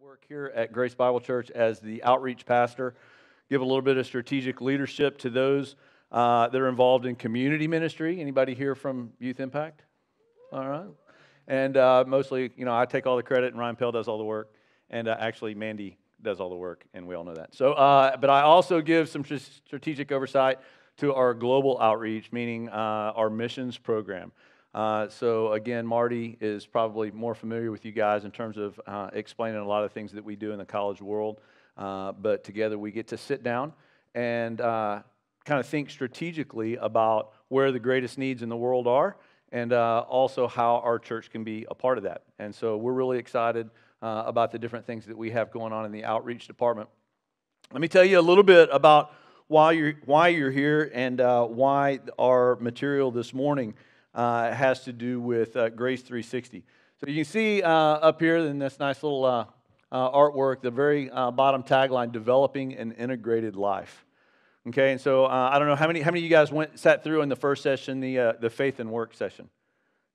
work here at Grace Bible Church as the outreach pastor. Give a little bit of strategic leadership to those that are involved in community ministry. Anybody here from Youth Impact? All right. And mostly, I take all the credit, and Ryan Pell does all the work, and actually Mandy does all the work, and we all know that. So, but I also give some strategic oversight to our global outreach, meaning our missions program. So again, Marty is probably more familiar with you guys in terms of explaining a lot of things that we do in the college world. But together we get to sit down and kind of think strategically about where the greatest needs in the world are, and also how our church can be a part of that. And so we're really excited about the different things that we have going on in the outreach department. Let me tell you a little bit about why you're here and why our material this morning has to do with Grace 360. So you can see up here in this nice little artwork, the very bottom tagline, developing an integrated life. Okay, and so I don't know how many of you guys sat through in the first session, the faith and work session.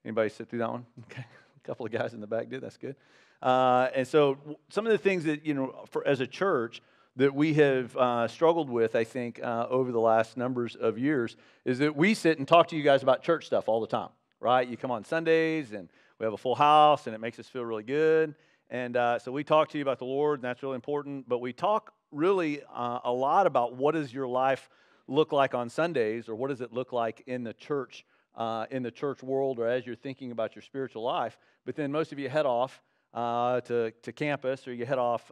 Anybody sit through that one? Okay, a couple of guys in the back did. That's good. And so some of the things that as a church that we have struggled with, I think, over the last numbers of years, is that we sit and talk to you guys about church stuff all the time, right? You come on Sundays, and we have a full house, and it makes us feel really good. And so we talk to you about the Lord, and that's really important. But we talk really a lot about what does your life look like on Sundays, or what does it look like in the church world, or as you're thinking about your spiritual life. But then most of you head off to campus, or you head off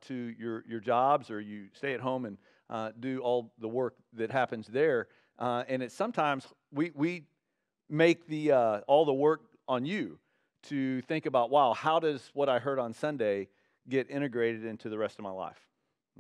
to your jobs, or you stay at home and do all the work that happens there. And it's sometimes we make all the work on you to think about, wow, how does what I heard on Sunday get integrated into the rest of my life?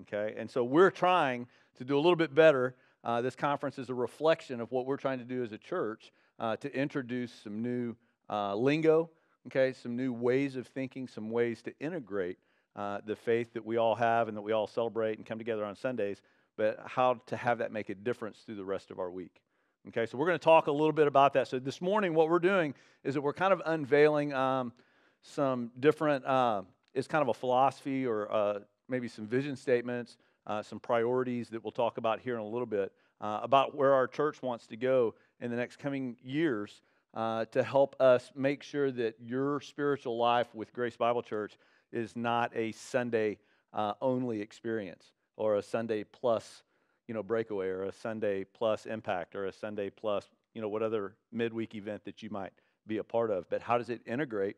Okay, and so we're trying to do a little bit better. This conference is a reflection of what we're trying to do as a church to introduce some new lingo. Okay, some new ways of thinking, some ways to integrate the faith that we all have and that we all celebrate and come together on Sundays, but how to have that make a difference through the rest of our week. Okay, so we're going to talk a little bit about that. So this morning what we're doing is that we're kind of unveiling some different, it's kind of a philosophy or maybe some vision statements, some priorities that we'll talk about here in a little bit, about where our church wants to go in the next coming years, to help us make sure that your spiritual life with Grace Bible Church is not a Sunday only experience, or a Sunday plus breakaway, or a Sunday plus impact, or a Sunday plus what other midweek event that you might be a part of. But how does it integrate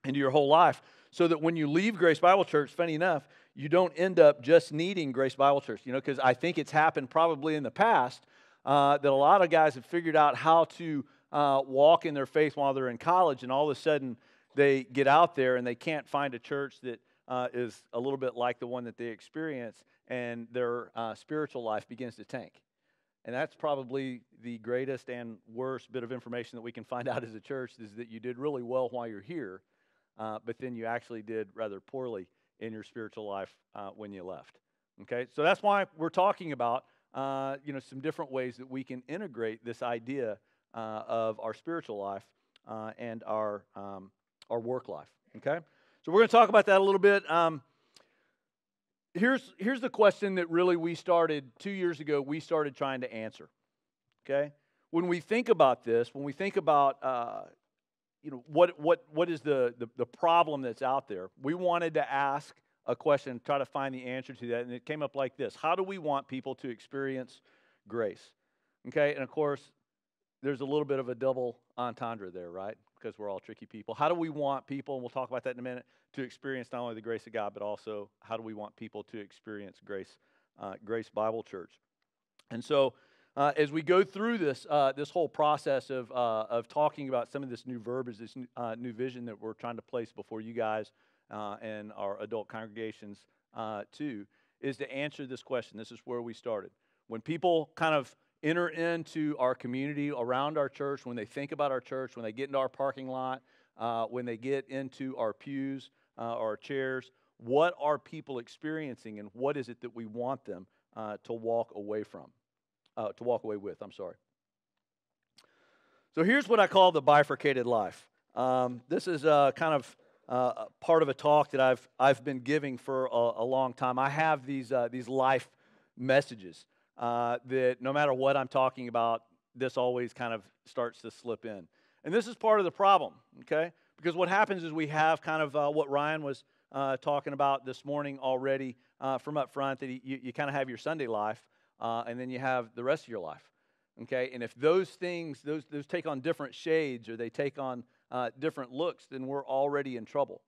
into your whole life, so that when you leave Grace Bible Church, funny enough, you don't end up just needing Grace Bible Church. Because I think it's happened probably in the past that a lot of guys have figured out how to walk in their faith while they're in college, and all of a sudden they get out there and they can't find a church that is a little bit like the one that they experience, and their spiritual life begins to tank. And that's probably the greatest and worst bit of information that we can find out as a church, is that you did really well while you're here, but then you actually did rather poorly in your spiritual life when you left. Okay, so that's why we're talking about some different ways that we can integrate this idea of our spiritual life and our work life. Okay, so we're going to talk about that a little bit. Here's the question that really we started 2 years ago. We started trying to answer. Okay, when we think about this, when we think about what is the problem that's out there, we wanted to ask a question, try to find the answer to that, and it came up like this: how do we want people to experience grace? Okay, and of course, there's a little bit of a double entendre there, right? Because we're all tricky people. How do we want people, and we'll talk about that in a minute, to experience not only the grace of God, but also how do we want people to experience Grace Bible Church? And so, as we go through this whole process of talking about some of this new verbiage, this new vision that we're trying to place before you guys and our adult congregations too, is to answer this question. This is where we started. When people kind of enter into our community around our church, when they think about our church, when they get into our parking lot, when they get into our pews, our chairs, what are people experiencing, and what is it that we want them to walk away with? I'm sorry. So here's what I call the bifurcated life. This is kind of part of a talk that I've been giving for a long time. I have these life messages that no matter what I'm talking about, this always kind of starts to slip in. And this is part of the problem, okay? Because what happens is we have kind of what Ryan was talking about this morning already from up front, that you kind of have your Sunday life, and then you have the rest of your life, okay? And if those things, those take on different shades, or they take on different looks, then we're already in trouble,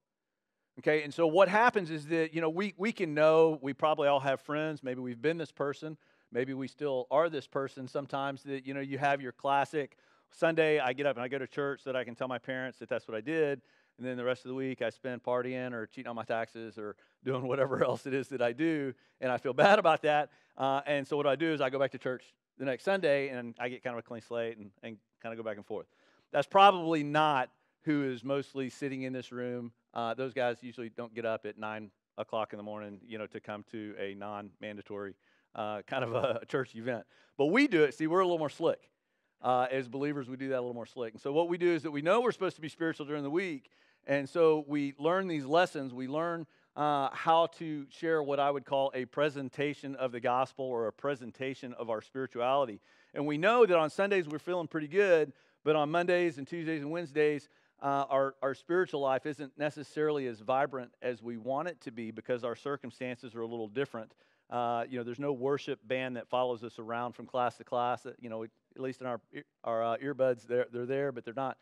okay? And so what happens is that, we can know, we probably all have friends, maybe we've been this person, maybe we still are this person sometimes, that, you have your classic Sunday, I get up and I go to church so that I can tell my parents that that's what I did, and then the rest of the week I spend partying or cheating on my taxes or doing whatever else it is that I do, and I feel bad about that, and so what I do is I go back to church the next Sunday, and I get kind of a clean slate and kind of go back and forth. That's probably not who is mostly sitting in this room. Those guys usually don't get up at 9 o'clock in the morning, to come to a non-mandatory kind of a church event. But we do it. See, we're a little more slick. As believers, we do that a little more slick. And so what we do is that we know we're supposed to be spiritual during the week, and so we learn these lessons. We learn how to share what I would call a presentation of the gospel, or a presentation of our spirituality. And we know that on Sundays we're feeling pretty good, but on Mondays and Tuesdays and Wednesdays, our spiritual life isn't necessarily as vibrant as we want it to be, because our circumstances are a little different. There's no worship band that follows us around from class to class. At least in our earbuds, they're there, but they're not,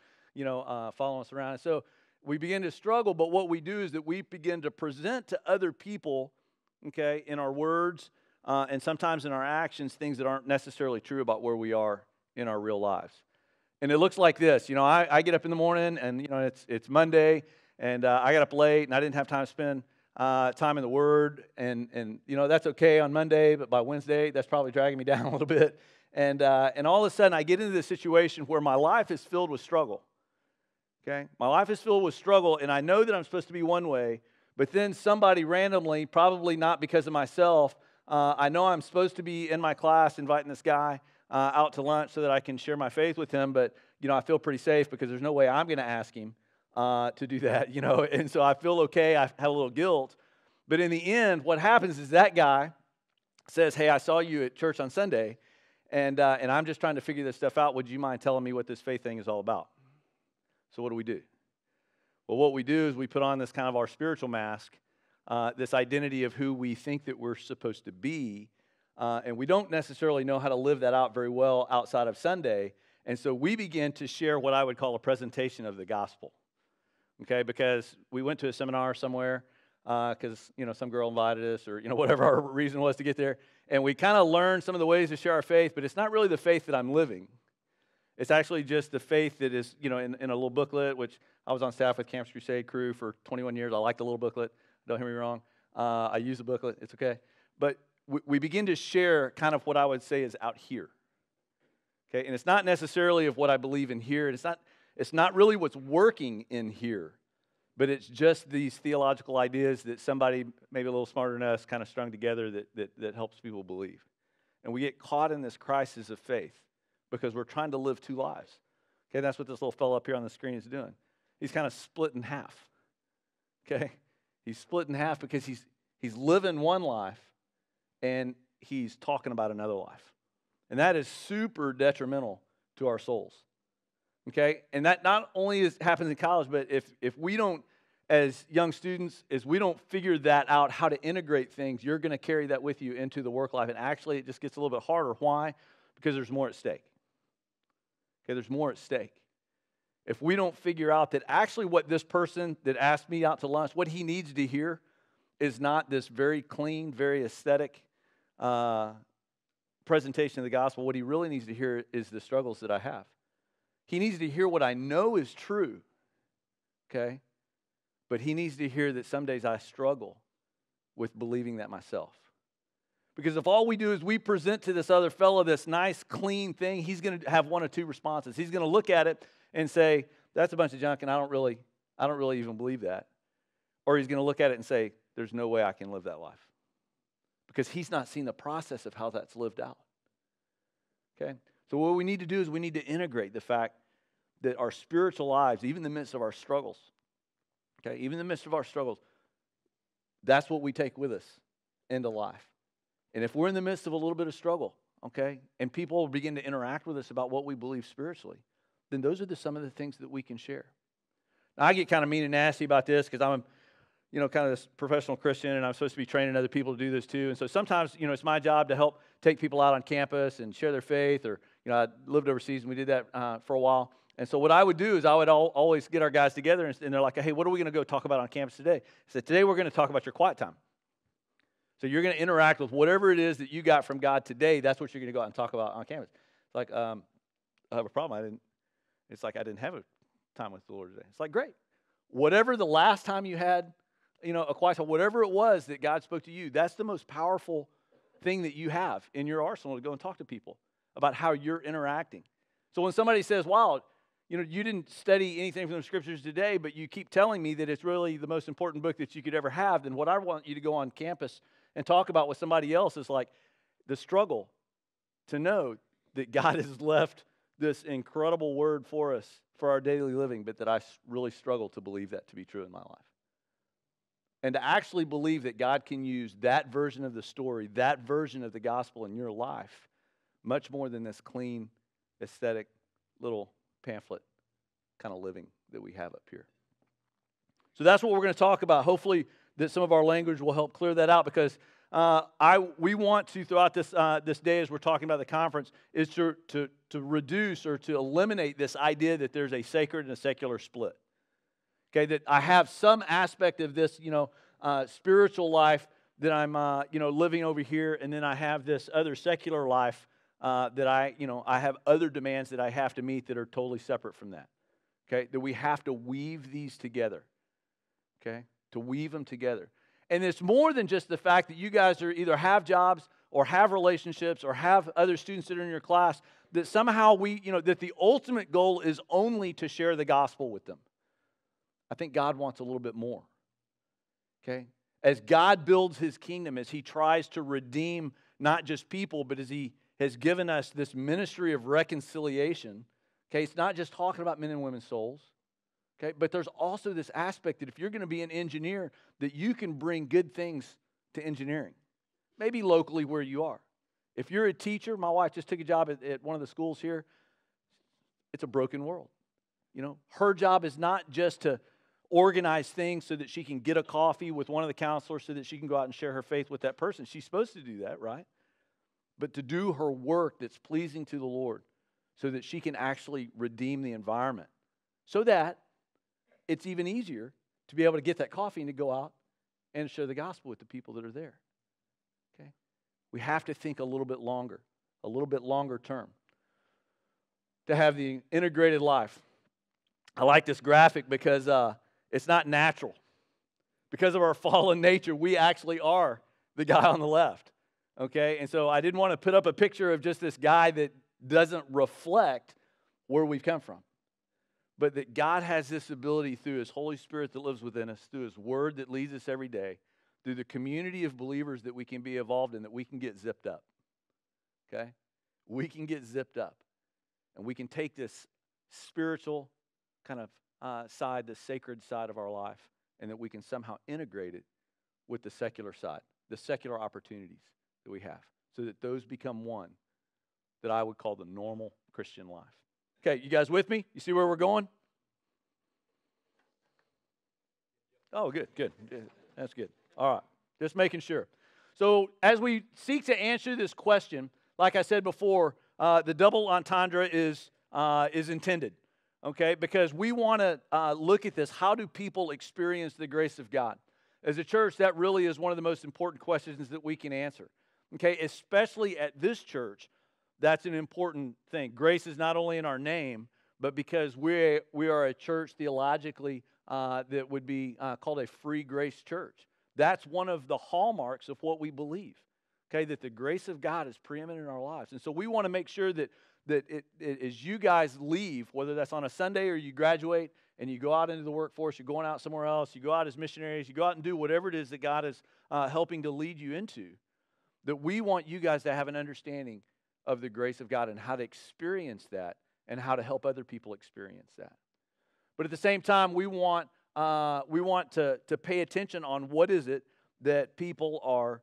following us around. And so we begin to struggle. But what we do is that we begin to present to other people, okay, in our words and sometimes in our actions, things that aren't necessarily true about where we are in our real lives. And it looks like this. I get up in the morning, and it's Monday, and I got up late, and I didn't have time to spend time in the Word, and that's okay on Monday, but by Wednesday, that's probably dragging me down a little bit. And all of a sudden, I get into this situation where my life is filled with struggle. Okay, my life is filled with struggle, and I know that I'm supposed to be one way, but then somebody randomly, probably not because of myself, I know I'm supposed to be in my class inviting this guy out to lunch so that I can share my faith with him, but I feel pretty safe because there's no way I'm going to ask him to do that, and so I feel okay. I have a little guilt, but in the end, what happens is that guy says, "Hey, I saw you at church on Sunday, and I'm just trying to figure this stuff out. Would you mind telling me what this faith thing is all about?" So what do? Well, what we do is we put on this kind of our spiritual mask, this identity of who we think that we're supposed to be, and we don't necessarily know how to live that out very well outside of Sunday, and so we begin to share what I would call a presentation of the gospel, okay, because we went to a seminar somewhere, because, some girl invited us, or, whatever our reason was to get there, and we kind of learned some of the ways to share our faith, but it's not really the faith that I'm living. It's actually just the faith that is, in a little booklet, which I was on staff with Campus Crusade crew for 21 years. I like the little booklet. Don't hear me wrong. I use the booklet. It's okay. But we begin to share kind of what I would say is out here. Okay, and it's not necessarily of what I believe in here. It's not really what's working in here, but it's just these theological ideas that somebody maybe a little smarter than us kind of strung together that helps people believe. And we get caught in this crisis of faith because we're trying to live two lives. Okay, that's what this little fellow up here on the screen is doing. He's kind of split in half. Okay, he's split in half because he's living one life and he's talking about another life. And that is super detrimental to our souls. Okay, and that not only happens in college, but if we don't, as young students, as we don't figure that out, how to integrate things, you're going to carry that with you into the work life. And actually, it just gets a little bit harder. Why? Because there's more at stake. Okay, there's more at stake. If we don't figure out that actually what this person that asked me out to lunch, what he needs to hear is not this very clean, very aesthetic presentation of the gospel. What he really needs to hear is the struggles that I have. He needs to hear what I know is true, okay? But he needs to hear that some days I struggle with believing that myself. Because if all we do is we present to this other fellow this nice, clean thing, he's going to have one of two responses. He's going to look at it and say, "That's a bunch of junk, and I don't really even believe that." Or he's going to look at it and say, "There's no way I can live that life." Because he's not seen the process of how that's lived out. Okay? So what we need to do is we need to integrate the fact that our spiritual lives, even in the midst of our struggles, Okay, even in the midst of our struggles, that's what we take with us into life. And if we're in the midst of a little bit of struggle, okay, and people begin to interact with us about what we believe spiritually, then those are some of the things that we can share. Now, I get kind of mean and nasty about this because I'm, kind of this professional Christian, and I'm supposed to be training other people to do this too. And so sometimes, it's my job to help take people out on campus and share their faith. Or, I lived overseas and we did that for a while. And so what I would do is I would always get our guys together, and they're like, hey, what are we going to go talk about on campus today? I said, today we're going to talk about your quiet time. So you're going to interact with whatever it is that you got from God today. That's what you're going to go out and talk about on campus. It's like, I have a problem. I didn't have a time with the Lord today. It's like, great. Whatever the last time you had, a quiet time, whatever it was that God spoke to you, that's the most powerful thing that you have in your arsenal to go and talk to people about how you're interacting. So when somebody says, wow, you didn't study anything from the scriptures today, but you keep telling me that it's really the most important book that you could ever have, then what I want you to go on campus and talk about with somebody else is like the struggle to know that God has left this incredible word for us for our daily living, but that I really struggle to believe that to be true in my life. And to actually believe that God can use that version of the story, that version of the gospel in your life, much more than this clean, aesthetic, little pamphlet kind of living that we have up here. So that's what we're going to talk about. Hopefully that some of our language will help clear that out, because we want to, throughout this day as we're talking about the conference, is to reduce or to eliminate this idea that there's a sacred and a secular split. Okay, that I have some aspect of this, spiritual life that I'm, living over here, and then I have this other secular life that I have other demands that I have to meet that are totally separate from that. Okay, that we have to weave these together. Okay, to weave them together. And it's more than just the fact that you guys are either have jobs or have relationships or have other students that are in your class, that somehow that the ultimate goal is only to share the gospel with them. I think God wants a little bit more. Okay? As God builds his kingdom, as he tries to redeem not just people, but as he has given us this ministry of reconciliation, okay, it's not just talking about men and women's souls, okay, but there's also this aspect that if you're going to be an engineer, that you can bring good things to engineering, maybe locally where you are. If you're a teacher, my wife just took a job at one of the schools here. It's a broken world. Her job is not just to organize things so that she can get a coffee with one of the counselors so that she can go out and share her faith with that person. She's supposed to do that, right? But to do her work that's pleasing to the Lord so that she can actually redeem the environment, so that it's even easier to be able to get that coffee and to go out and share the gospel with the people that are there. Okay? We have to think a little bit longer term to have the integrated life. I like this graphic because it's not natural. Because of our fallen nature, we actually are the guy on the left. Okay? And so I didn't want to put up a picture of just this guy that doesn't reflect where we've come from. But that God has this ability through his Holy Spirit that lives within us, through his word that leads us every day, through the community of believers that we can be involved in, that we can get zipped up. Okay? We can get zipped up. And we can take this spiritual kind of side, the sacred side of our life, and that we can somehow integrate it with the secular side, the secular opportunities that we have, so that those become one that I would call the normal Christian life. Okay, you guys with me? You see where we're going? Oh, good. That's good. All right, just making sure. So as we seek to answer this question, like I said before, the double entendre is intended. Okay, because we want to look at this. How do people experience the grace of God? As a church, that really is one of the most important questions that we can answer. Okay, especially at this church, that's an important thing. Grace is not only in our name, but because we are a church theologically that would be called a free grace church. That's one of the hallmarks of what we believe. Okay, that the grace of God is preeminent in our lives. And so we want to make sure that as you guys leave, whether that's on a Sunday or you graduate and you go out into the workforce, you're going out somewhere else, you go out as missionaries, you go out and do whatever it is that God is helping to lead you into, that we want you guys to have an understanding of the grace of God and how to experience that and how to help other people experience that. But at the same time, we want we want to pay attention on what is it that people are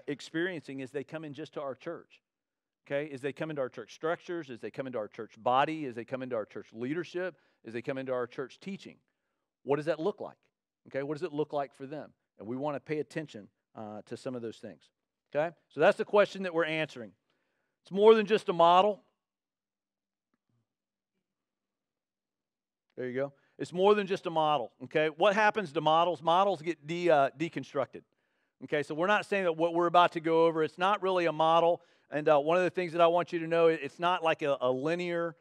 experiencing as they come in just to our church. Okay, as they come into our church structures, as they come into our church body, as they come into our church leadership, as they come into our church teaching. What does that look like? Okay, what does it look like for them? And we want to pay attention to some of those things. Okay, so that's the question that we're answering. It's more than just a model. There you go. It's more than just a model. Okay, what happens to models? Models get deconstructed. Okay, so we're not saying that what we're about to go over, it's not really a model. And one of the things that I want you to know, it's not like a linear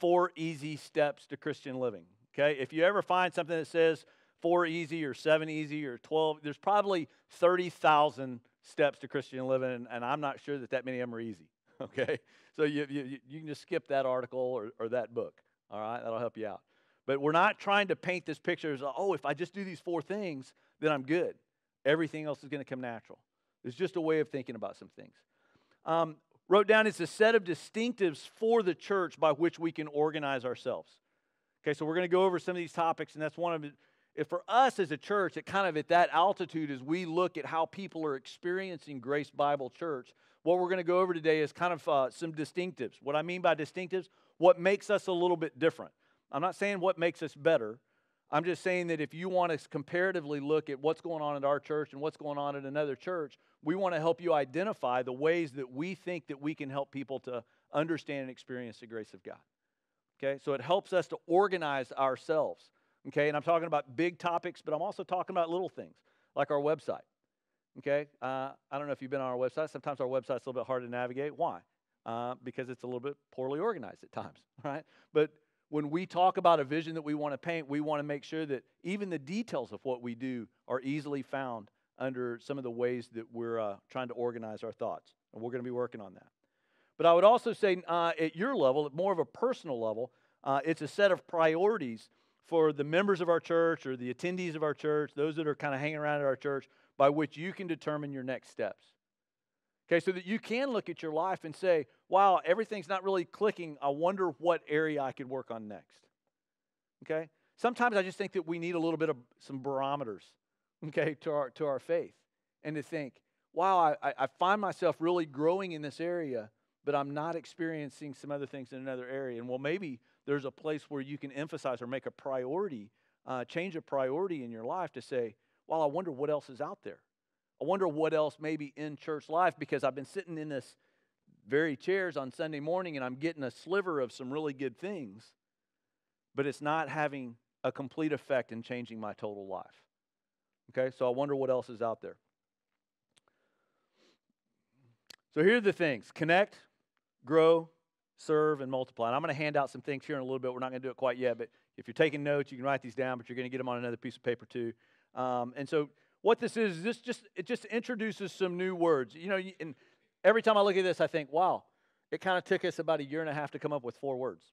4 easy steps to Christian living. Okay, if you ever find something that says 4 easy or 7 easy or 12, there's probably 30,000 steps to Christian living, and I'm not sure that many of them are easy. Okay, so you can just skip that article or that book. All right, that'll help you out. But we're not trying to paint this picture as, oh, if I just do these 4 things, then I'm good. Everything else is going to come natural. It's just a way of thinking about some things. Wrote down, it's a set of distinctives for the church by which we can organize ourselves. Okay, so we're going to go over some of these topics, and that's one of it. For us as a church, at that altitude, as we look at how people are experiencing Grace Bible Church, what we're going to go over today is kind of some distinctives. What I mean by distinctives, what makes us a little bit different. I'm not saying what makes us better. I'm just saying that if you want to comparatively look at what's going on at our church and what's going on at another church, we want to help you identify the ways that we think that we can help people to understand and experience the grace of God. Okay, so it helps us to organize ourselves. Okay, and I'm talking about big topics, but I'm also talking about little things like our website. Okay, I don't know if you've been on our website. Sometimes our website's a little bit hard to navigate. Why? Because it's a little bit poorly organized at times, right? But when we talk about a vision that we want to paint, we want to make sure that even the details of what we do are easily found under some of the ways that we're trying to organize our thoughts. And we're going to be working on that. But I would also say at your level, at more of a personal level, it's a set of priorities for the members of our church or the attendees of our church, those that are kind of hanging around at our church, by which you can determine your next steps. Okay, so that you can look at your life and say, wow, everything's not really clicking. I wonder what area I could work on next. Okay? Sometimes I just think that we need a little bit of some barometers, okay, to our faith. And to think, wow, I find myself really growing in this area, but I'm not experiencing some other things in another area. And well, maybe there's a place where you can emphasize or make a priority, change a priority in your life to say, wow, I wonder what else is out there. I wonder what else may be in church life, because I've been sitting in this very chairs on Sunday morning and I'm getting a sliver of some really good things, but it's not having a complete effect in changing my total life. Okay, so I wonder what else is out there. So here are the things: connect, grow, serve, and multiply. And I'm going to hand out some things here in a little bit. We're not going to do it quite yet, but if you're taking notes, you can write these down, but you're going to get them on another piece of paper too. And so what this is, it just introduces some new words. You know, and every time I look at this, I think, wow, it kind of took us about 1.5 years to come up with 4 words.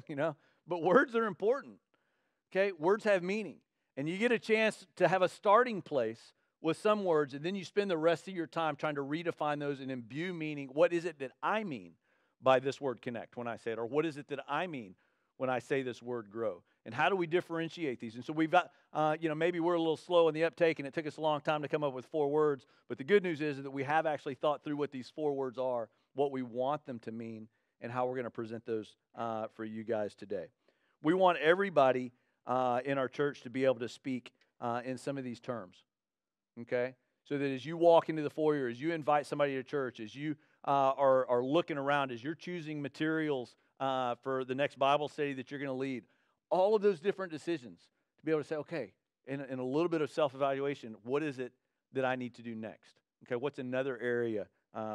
You know, but words are important. Okay, words have meaning, and you get a chance to have a starting place with some words, and then you spend the rest of your time trying to redefine those and imbue meaning. What is it that I mean by this word connect when I say it, or what is it that I mean when I say this word grow? And how do we differentiate these? And so we've got, maybe we're a little slow in the uptake and it took us a long time to come up with 4 words. But the good news is that we have actually thought through what these 4 words are, what we want them to mean, and how we're going to present those for you guys today. We want everybody in our church to be able to speak in some of these terms, okay? So that as you walk into the foyer, as you invite somebody to church, as you are looking around, as you're choosing materials for the next Bible study that you're going to lead, all of those different decisions, to be able to say, okay, in a little bit of self-evaluation, what is it that I need to do next? Okay, what's another area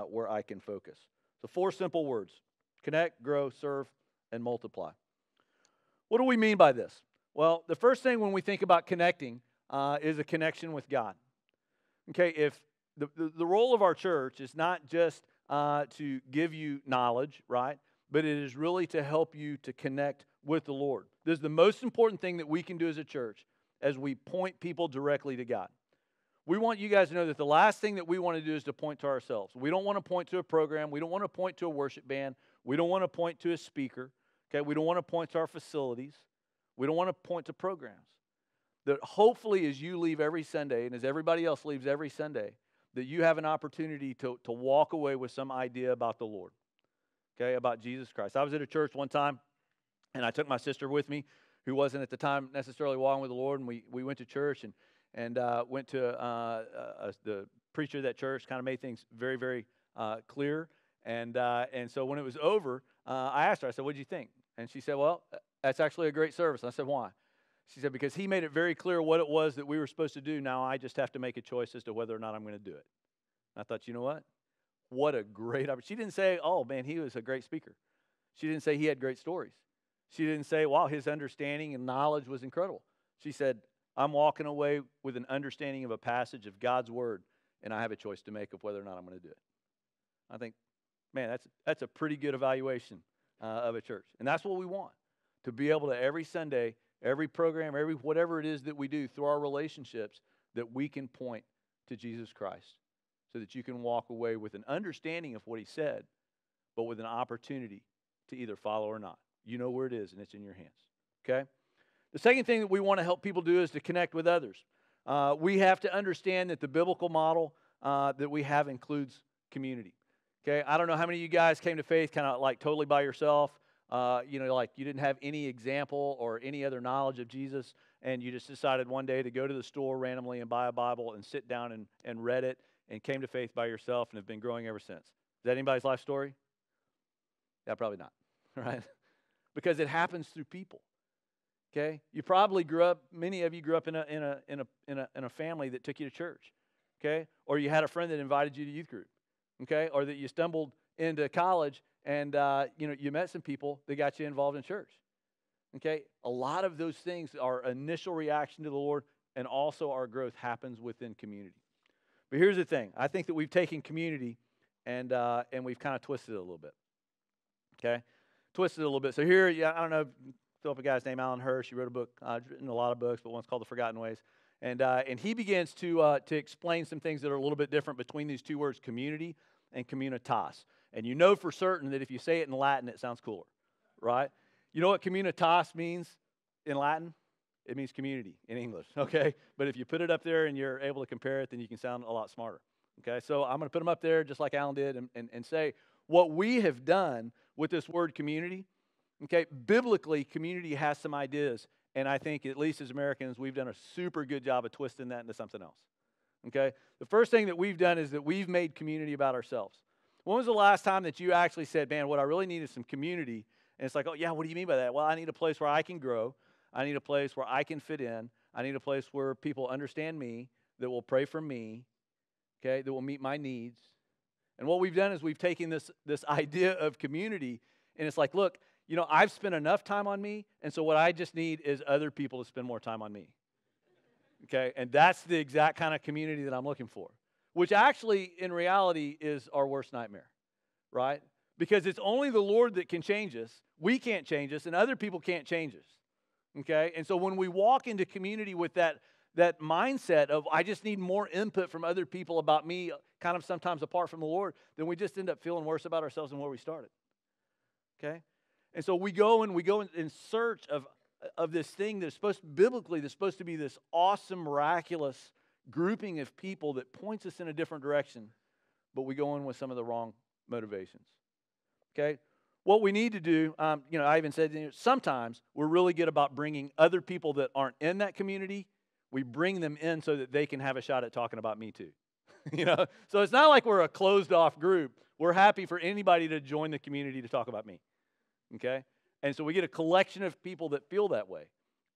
where I can focus? So 4 simple words: connect, grow, serve, and multiply. What do we mean by this? Well, the first thing when we think about connecting is a connection with God. Okay, if the role of our church is not just to give you knowledge, right? But it is really to help you to connect with the Lord. This is the most important thing that we can do as a church as we point people directly to God. We want you guys to know that the last thing that we want to do is to point to ourselves. We don't want to point to a program. We don't want to point to a worship band. We don't want to point to a speaker. Okay, we don't want to point to our facilities. We don't want to point to programs. that hopefully as you leave every Sunday and as everybody else leaves every Sunday, that you have an opportunity to walk away with some idea about the Lord, okay, about Jesus Christ. I was at a church one time, and I took my sister with me, who wasn't at the time necessarily walking with the Lord, and we went to church and went to the preacher of that church, kind of made things very, very clear. And so when it was over, I asked her, I said, "What did you think?" And she said, "Well, that's actually a great service." And I said, "Why?" She said, "Because he made it very clear what it was that we were supposed to do. Now I just have to make a choice as to whether or not I'm going to do it." And I thought, you know what? What a great opportunity. She didn't say, "Oh, man, he was a great speaker." She didn't say he had great stories. She didn't say, "Wow, his understanding and knowledge was incredible." She said, "I'm walking away with an understanding of a passage of God's word, and I have a choice to make of whether or not I'm going to do it." I think, man, that's a pretty good evaluation of a church. And that's what we want, to be able to every Sunday, every program, every whatever it is that we do through our relationships, that we can point to Jesus Christ so that you can walk away with an understanding of what he said, but with an opportunity to either follow or not. You know where it is, and it's in your hands, okay? The second thing that we want to help people do is to connect with others. We have to understand that the biblical model that we have includes community, okay? I don't know how many of you guys came to faith kind of like totally by yourself, like you didn't have any example or any other knowledge of Jesus, and you just decided one day to go to the store randomly and buy a Bible and sit down and read it and came to faith by yourself and have been growing ever since. Is that anybody's life story? Yeah, probably not, right? Because it happens through people. Okay, you probably grew up. Many of you grew up in a family that took you to church. Okay, or you had a friend that invited you to youth group. Okay, or that you stumbled into college and you met some people that got you involved in church. Okay, a lot of those things are initial reaction to the Lord, and also our growth happens within community. But here's the thing: I think that we've taken community and we've kind of twisted it a little bit. Okay, twisted it a little bit. So here, I don't know. Throw up a guy's name, Alan Hirsch. He wrote a book, written a lot of books, but one's called The Forgotten Ways. And he begins to explain some things that are a little bit different between these two words, community and communitas. And you know for certain that if you say it in Latin, it sounds cooler, right? You know what communitas means in Latin? It means community in English, okay? But if you put it up there and you're able to compare it, then you can sound a lot smarter, okay? So I'm going to put them up there just like Alan did and say what we have done with this word community. Okay, biblically, community has some ideas, and I think, at least as Americans, we've done a super good job of twisting that into something else. Okay, the first thing that we've done is that we've made community about ourselves. When was the last time that you actually said, "Man, what I really need is some community"? And it's like, "Oh, yeah, what do you mean by that?" "Well, I need a place where I can grow. I need a place where I can fit in. I need a place where people understand me, that will pray for me, okay, that will meet my needs." And what we've done is we've taken this idea of community, and it's like, look, I've spent enough time on me, and so what I just need is other people to spend more time on me. Okay, and that's the exact kind of community that I'm looking for, which actually, in reality, is our worst nightmare, right? Because it's only the Lord that can change us. We can't change us, and other people can't change us. Okay, and so when we walk into community with that mindset of, I just need more input from other people about me, kind of sometimes apart from the Lord, then we just end up feeling worse about ourselves than where we started. Okay? And so we go in search of this thing that's biblically supposed to be this awesome, miraculous grouping of people that points us in a different direction, but we go in with some of the wrong motivations. Okay? What we need to do, I even said, sometimes we're really good about bringing other people that aren't in that community. We bring them in so that they can have a shot at talking about me too. So it's not like we're a closed off group. We're happy for anybody to join the community to talk about me. Okay? And so we get a collection of people that feel that way.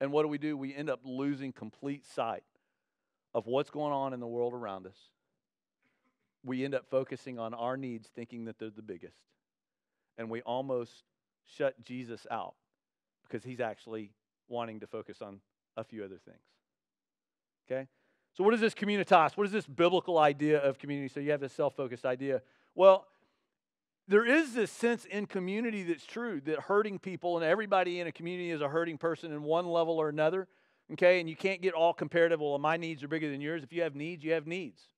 And what do? We end up losing complete sight of what's going on in the world around us. We end up focusing on our needs, thinking that they're the biggest. And we almost shut Jesus out because he's actually wanting to focus on a few other things. Okay? So what is this communitas? What is this biblical idea of community? So you have this self-focused idea. Well, there is this sense in community that's true, that hurting people, and everybody in a community is a hurting person in one level or another, okay? And you can't get all comparative, well, my needs are bigger than yours. If you have needs,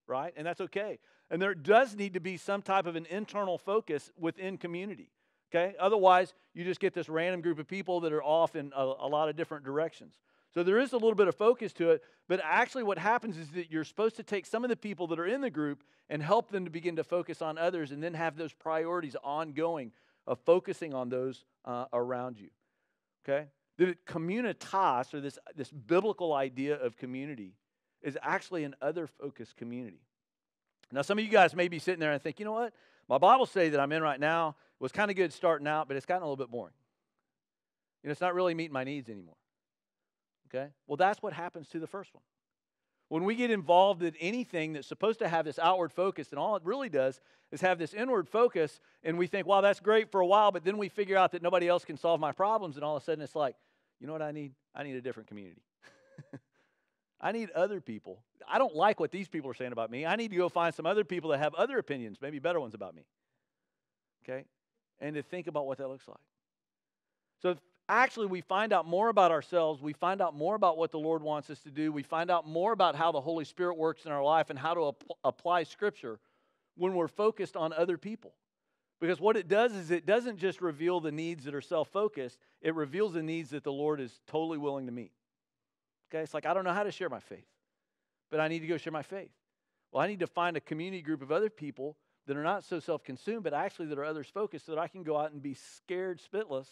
right? And that's okay. And there does need to be some type of an internal focus within community, okay? Otherwise, you just get this random group of people that are off in a lot of different directions. So there is a little bit of focus to it, but actually what happens is that you're supposed to take some of the people that are in the group and help them to begin to focus on others and then have those priorities ongoing of focusing on those around you, okay? The communitas, or this biblical idea of community, is actually an other-focused community. Now, some of you guys may be sitting there and think, you know what? My Bible study that I'm in right now was kind of good starting out, but it's gotten a little bit boring. It's not really meeting my needs anymore. Okay? Well, that's what happens to the first one. When we get involved in anything that's supposed to have this outward focus, and all it really does is have this inward focus, and we think, wow, that's great for a while, but then we figure out that nobody else can solve my problems, and all of a sudden it's like, you know what I need? I need a different community. I need other people. I don't like what these people are saying about me. I need to go find some other people that have other opinions, maybe better ones about me. Okay? And to think about what that looks like. So actually, we find out more about ourselves. We find out more about what the Lord wants us to do. We find out more about how the Holy Spirit works in our life and how to apply Scripture when we're focused on other people. Because what it does is it doesn't just reveal the needs that are self-focused. It reveals the needs that the Lord is totally willing to meet. Okay, it's like, I don't know how to share my faith, but I need to go share my faith. Well, I need to find a community group of other people that are not so self-consumed, but actually that are others-focused so that I can go out and be scared spitless,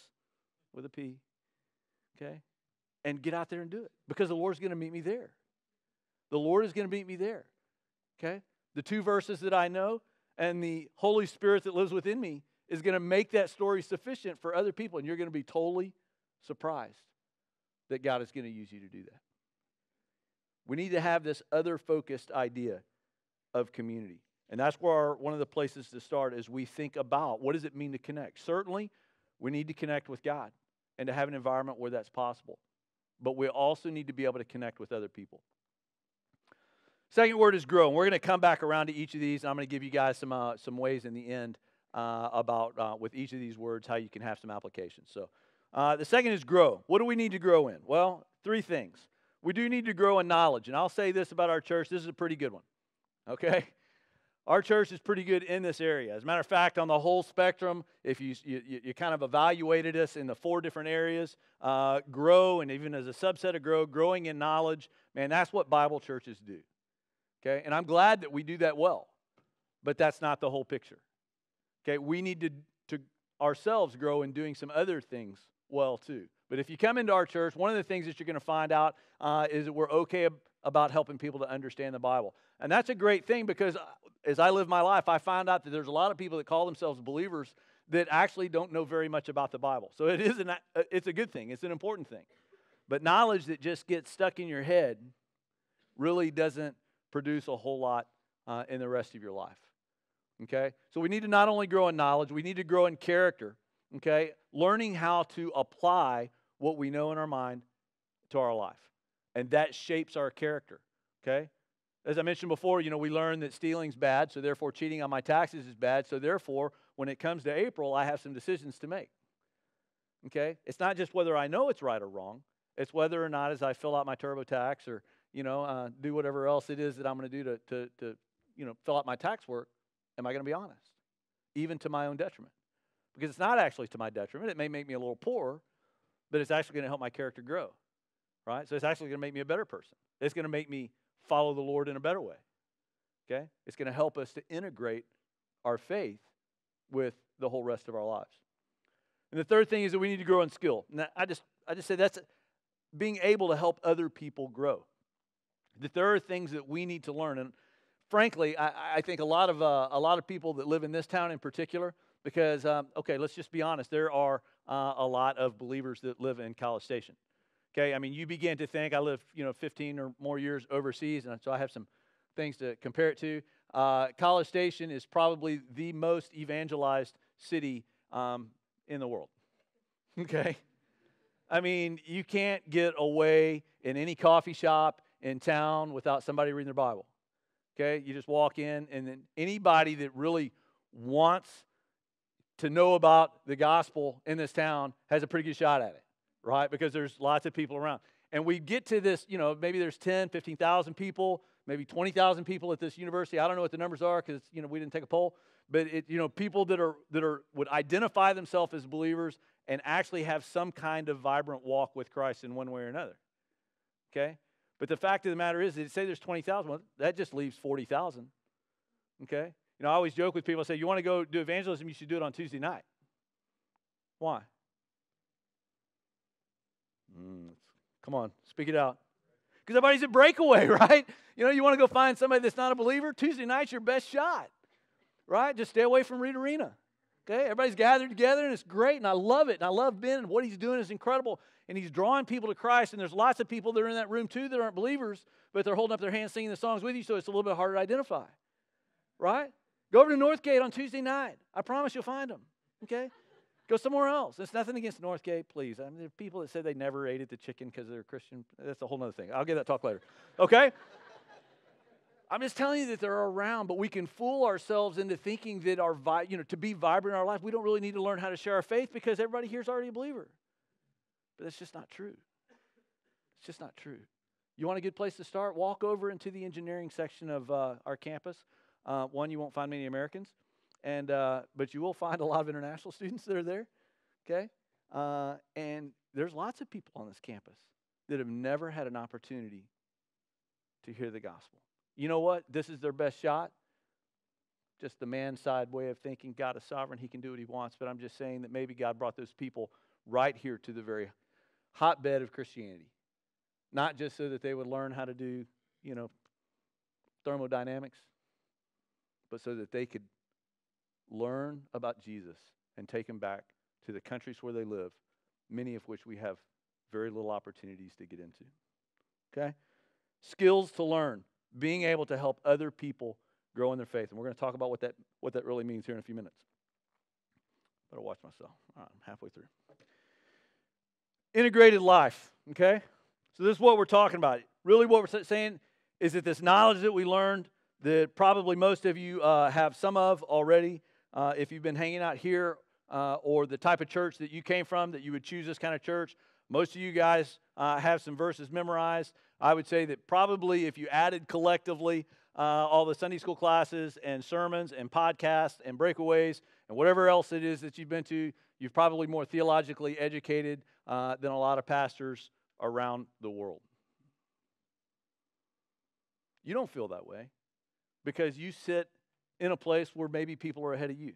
with a P, okay, and get out there and do it. Because the Lord's going to meet me there. The Lord is going to meet me there, okay? The 2 verses that I know and the Holy Spirit that lives within me is going to make that story sufficient for other people, and you're going to be totally surprised that God is going to use you to do that. We need to have this other-focused idea of community. And that's where one of the places to start is we think about what does it mean to connect. Certainly, we need to connect with God and to have an environment where that's possible. But we also need to be able to connect with other people. Second word is grow. And we're going to come back around to each of these. And I'm going to give you guys some ways in the end about with each of these words how you can have some applications. So the second is grow. What do we need to grow in? Well, 3 things. We do need to grow in knowledge. And I'll say this about our church. This is a pretty good one. Okay? Our church is pretty good in this area. As a matter of fact, on the whole spectrum, if you kind of evaluated us in the 4 different areas, grow, and even as a subset of grow, growing in knowledge, man, that's what Bible churches do. Okay? And I'm glad that we do that well, but that's not the whole picture. Okay? We need to ourselves grow in doing some other things well too. But if you come into our church, one of the things that you're going to find out is that we're okay about helping people to understand the Bible. And that's a great thing because as I live my life, I found out that there's a lot of people that call themselves believers that actually don't know very much about the Bible. So it's a good thing. It's an important thing. But knowledge that just gets stuck in your head really doesn't produce a whole lot in the rest of your life. Okay? So we need to not only grow in knowledge, we need to grow in character. Okay? Learning how to apply what we know in our mind to our life. And that shapes our character. Okay? As I mentioned before, we learned that stealing's bad, so therefore cheating on my taxes is bad, so therefore when it comes to April, I have some decisions to make. Okay? It's not just whether I know it's right or wrong. It's whether or not as I fill out my TurboTax or, do whatever else it is that I'm going to do to fill out my tax work, am I going to be honest? Even to my own detriment. Because it's not actually to my detriment. It may make me a little poorer, but it's actually going to help my character grow. Right? So it's actually going to make me a better person. It's going to make me follow the Lord in a better way. Okay? It's going to help us to integrate our faith with the whole rest of our lives. And the third thing is that we need to grow in skill. Now, I just say that's being able to help other people grow. That there are things that we need to learn. And frankly, I think a lot of people that live in this town in particular, because, let's just be honest, there are a lot of believers that live in College Station. Okay, I mean, you begin to think, I live, 15 or more years overseas, and so I have some things to compare it to. College Station is probably the most evangelized city in the world. Okay? I mean, you can't get away in any coffee shop in town without somebody reading their Bible. Okay? You just walk in, and then anybody that really wants to know about the gospel in this town has a pretty good shot at it. Right? Because there's lots of people around. And we get to this, maybe there's 10, 15,000 people, maybe 20,000 people at this university. I don't know what the numbers are because, we didn't take a poll. But, people that would identify themselves as believers and actually have some kind of vibrant walk with Christ in one way or another. okay? But the fact of the matter is, say there's 20,000, well, that just leaves 40,000, okay? You know, I always joke with people, I say, you want to go do evangelism, you should do it on Tuesday night. Why? Come on, speak it out. Because everybody's at breakaway, right? You know, you want to go find somebody that's not a believer, Tuesday night's your best shot, right? Just stay away from Reed Arena, okay? Everybody's gathered together, and it's great, and I love it, and I love Ben, and what he's doing is incredible, and he's drawing people to Christ, and there's lots of people that are in that room, too, that aren't believers, but they're holding up their hands singing the songs with you, so it's a little bit harder to identify, right? Go over to Northgate on Tuesday night. I promise you'll find them, okay? Go somewhere else. It's nothing against Northgate, please. I mean, there are people that said they never ate at the chicken because they're Christian. That's a whole other thing. I'll get that talk later. Okay? I'm just telling you that they're around, but we can fool ourselves into thinking that to be vibrant in our life, we don't really need to learn how to share our faith because everybody here is already a believer. But that's just not true. It's just not true. You want a good place to start? Walk over into the engineering section of our campus. One, you won't find many Americans. But you will find a lot of international students that are there, okay? And there's lots of people on this campus that have never had an opportunity to hear the gospel. You know what? This is their best shot. Just the man-side way of thinking. God is sovereign. He can do what he wants. But I'm just saying that maybe God brought those people right here to the very hotbed of Christianity. Not just so that they would learn how to do, thermodynamics, but so that they could learn about Jesus and take them back to the countries where they live, many of which we have very little opportunities to get into. Okay? Skills to learn, being able to help other people grow in their faith. And we're going to talk about what that really means here in a few minutes. Better watch myself. All right, I'm halfway through. Integrated life, okay? So this is what we're talking about. Really what we're saying is that this knowledge that we learned, that probably most of you have some of already, if you've been hanging out here or the type of church that you came from, that you would choose this kind of church. Most of you guys have some verses memorized. I would say that probably if you added collectively all the Sunday school classes and sermons and podcasts and breakaways and whatever else it is that you've been to, you're probably more theologically educated than a lot of pastors around the world. You don't feel that way because you sit in a place where maybe people are ahead of you.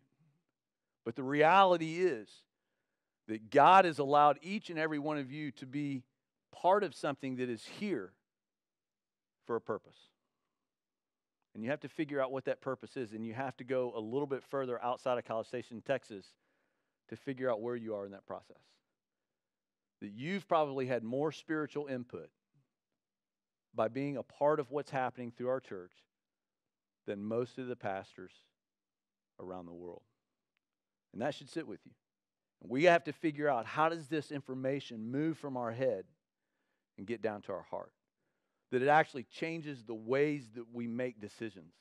But the reality is that God has allowed each and every one of you to be part of something that is here for a purpose. And you have to figure out what that purpose is, and you have to go a little bit further outside of College Station, Texas, to figure out where you are in that process. That you've probably had more spiritual input by being a part of what's happening through our church than most of the pastors around the world. And that should sit with you. We have to figure out, how does this information move from our head and get down to our heart? That it actually changes the ways that we make decisions.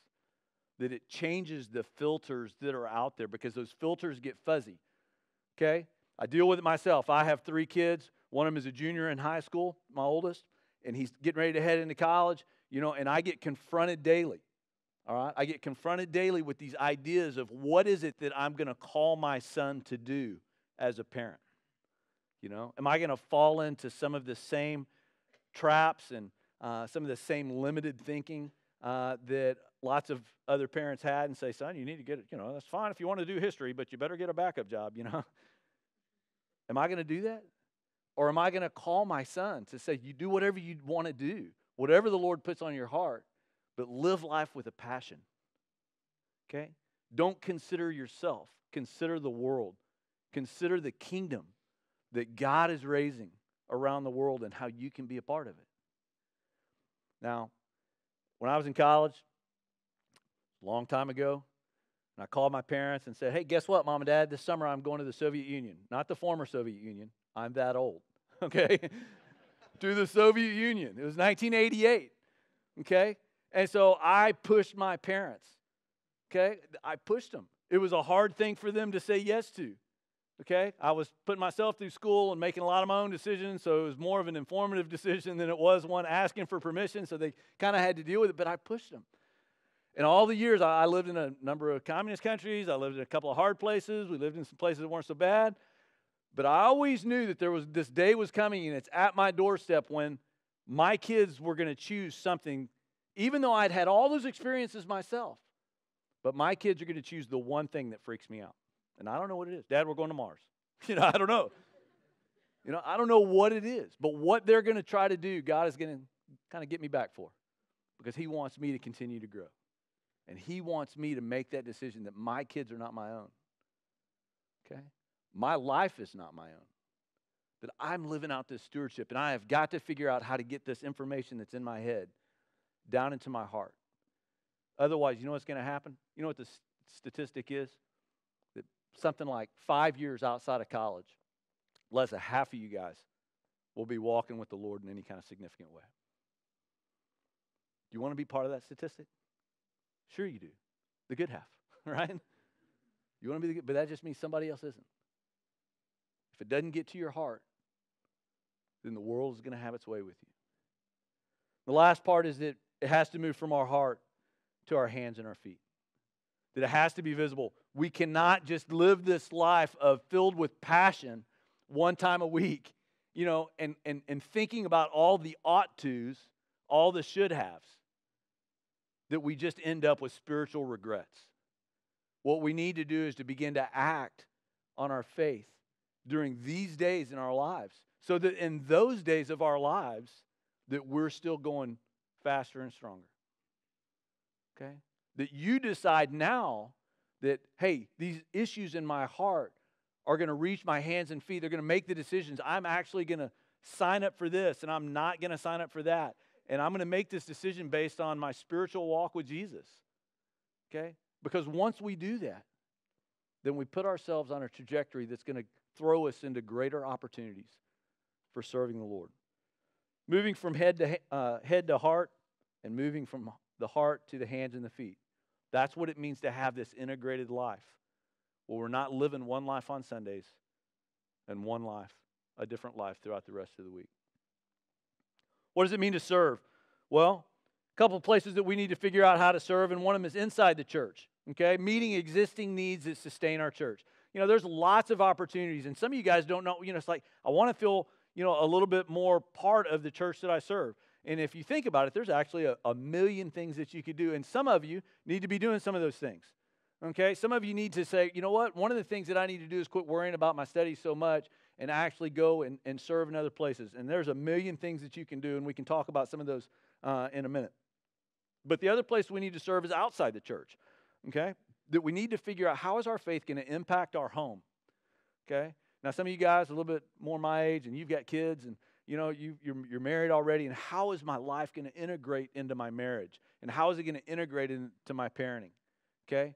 That it changes the filters that are out there, because those filters get fuzzy. Okay? I deal with it myself. I have 3 kids. One of them is a junior in high school, my oldest, and he's getting ready to head into college, and I get confronted daily. All right? I get confronted daily with these ideas of what is it that I'm going to call my son to do as a parent. Am I going to fall into some of the same traps and some of the same limited thinking that lots of other parents had, and say, son, you need to get it, that's fine if you want to do history, but you better get a backup job, Am I going to do that? Or am I going to call my son to say, you do whatever you want to do, whatever the Lord puts on your heart, but live life with a passion, okay? Don't consider yourself. Consider the world. Consider the kingdom that God is raising around the world and how you can be a part of it. Now, when I was in college, a long time ago, and I called my parents and said, hey, guess what, Mom and Dad? This summer I'm going to the Soviet Union. Not the former Soviet Union. I'm that old, okay? To the Soviet Union. It was 1988, okay? And so I pushed my parents, okay? I pushed them. It was a hard thing for them to say yes to, okay? I was putting myself through school and making a lot of my own decisions, so it was more of an informative decision than it was one asking for permission, so they kind of had to deal with it, but I pushed them. And all the years, I lived in a number of communist countries. I lived in a couple of hard places. We lived in some places that weren't so bad. But I always knew that this day was coming, and it's at my doorstep when my kids were going to choose something, even though I'd had all those experiences myself. But my kids are going to choose the one thing that freaks me out. And I don't know what it is. Dad, we're going to Mars. I don't know. I don't know what it is. But what they're going to try to do, God is going to kind of get me back for. Because He wants me to continue to grow. And He wants me to make that decision that my kids are not my own. Okay? My life is not my own. That I'm living out this stewardship. And I have got to figure out how to get this information that's in my head down into my heart. Otherwise, you know what's going to happen? You know what the statistic is? That something like 5 years outside of college, less than half of you guys will be walking with the Lord in any kind of significant way. Do you want to be part of that statistic? Sure you do. The good half, right? You want to be the good, but that just means somebody else isn't. If it doesn't get to your heart, then the world is going to have its way with you. The last part is that it has to move from our heart to our hands and our feet. That it has to be visible. We cannot just live this life of filled with passion one time a week, and thinking about all the ought tos, all the should haves, that we just end up with spiritual regrets. What we need to do is to begin to act on our faith during these days in our lives, so that in those days of our lives, that we're still going faster and stronger. Okay? That you decide now that, hey, these issues in my heart are going to reach my hands and feet. They're going to make the decisions. I'm actually going to sign up for this, and I'm not going to sign up for that. And I'm going to make this decision based on my spiritual walk with Jesus. Okay? Because once we do that, then we put ourselves on a trajectory that's going to throw us into greater opportunities for serving the Lord. Moving from head to heart, and moving from the heart to the hands and the feet. That's what it means to have this integrated life. Well, we're not living one life on Sundays and one life, a different life throughout the rest of the week. What does it mean to serve? Well, a couple of places that we need to figure out how to serve, and one of them is inside the church, okay? Meeting existing needs that sustain our church. There's lots of opportunities, and some of you guys don't know, it's like, I want to feel, a little bit more part of the church that I serve. And if you think about it, there's actually a million things that you could do, and some of you need to be doing some of those things. Okay, some of you need to say, you know what, one of the things that I need to do is quit worrying about my studies so much and actually go and serve in other places. And there's a million things that you can do, and we can talk about some of those in a minute. But the other place we need to serve is outside the church, okay? That we need to figure out, how is our faith going to impact our home, okay? Now, some of you guys are a little bit more my age, and you've got kids, and you're married already, and how is my life going to integrate into my marriage? And how is it going to integrate into my parenting, okay?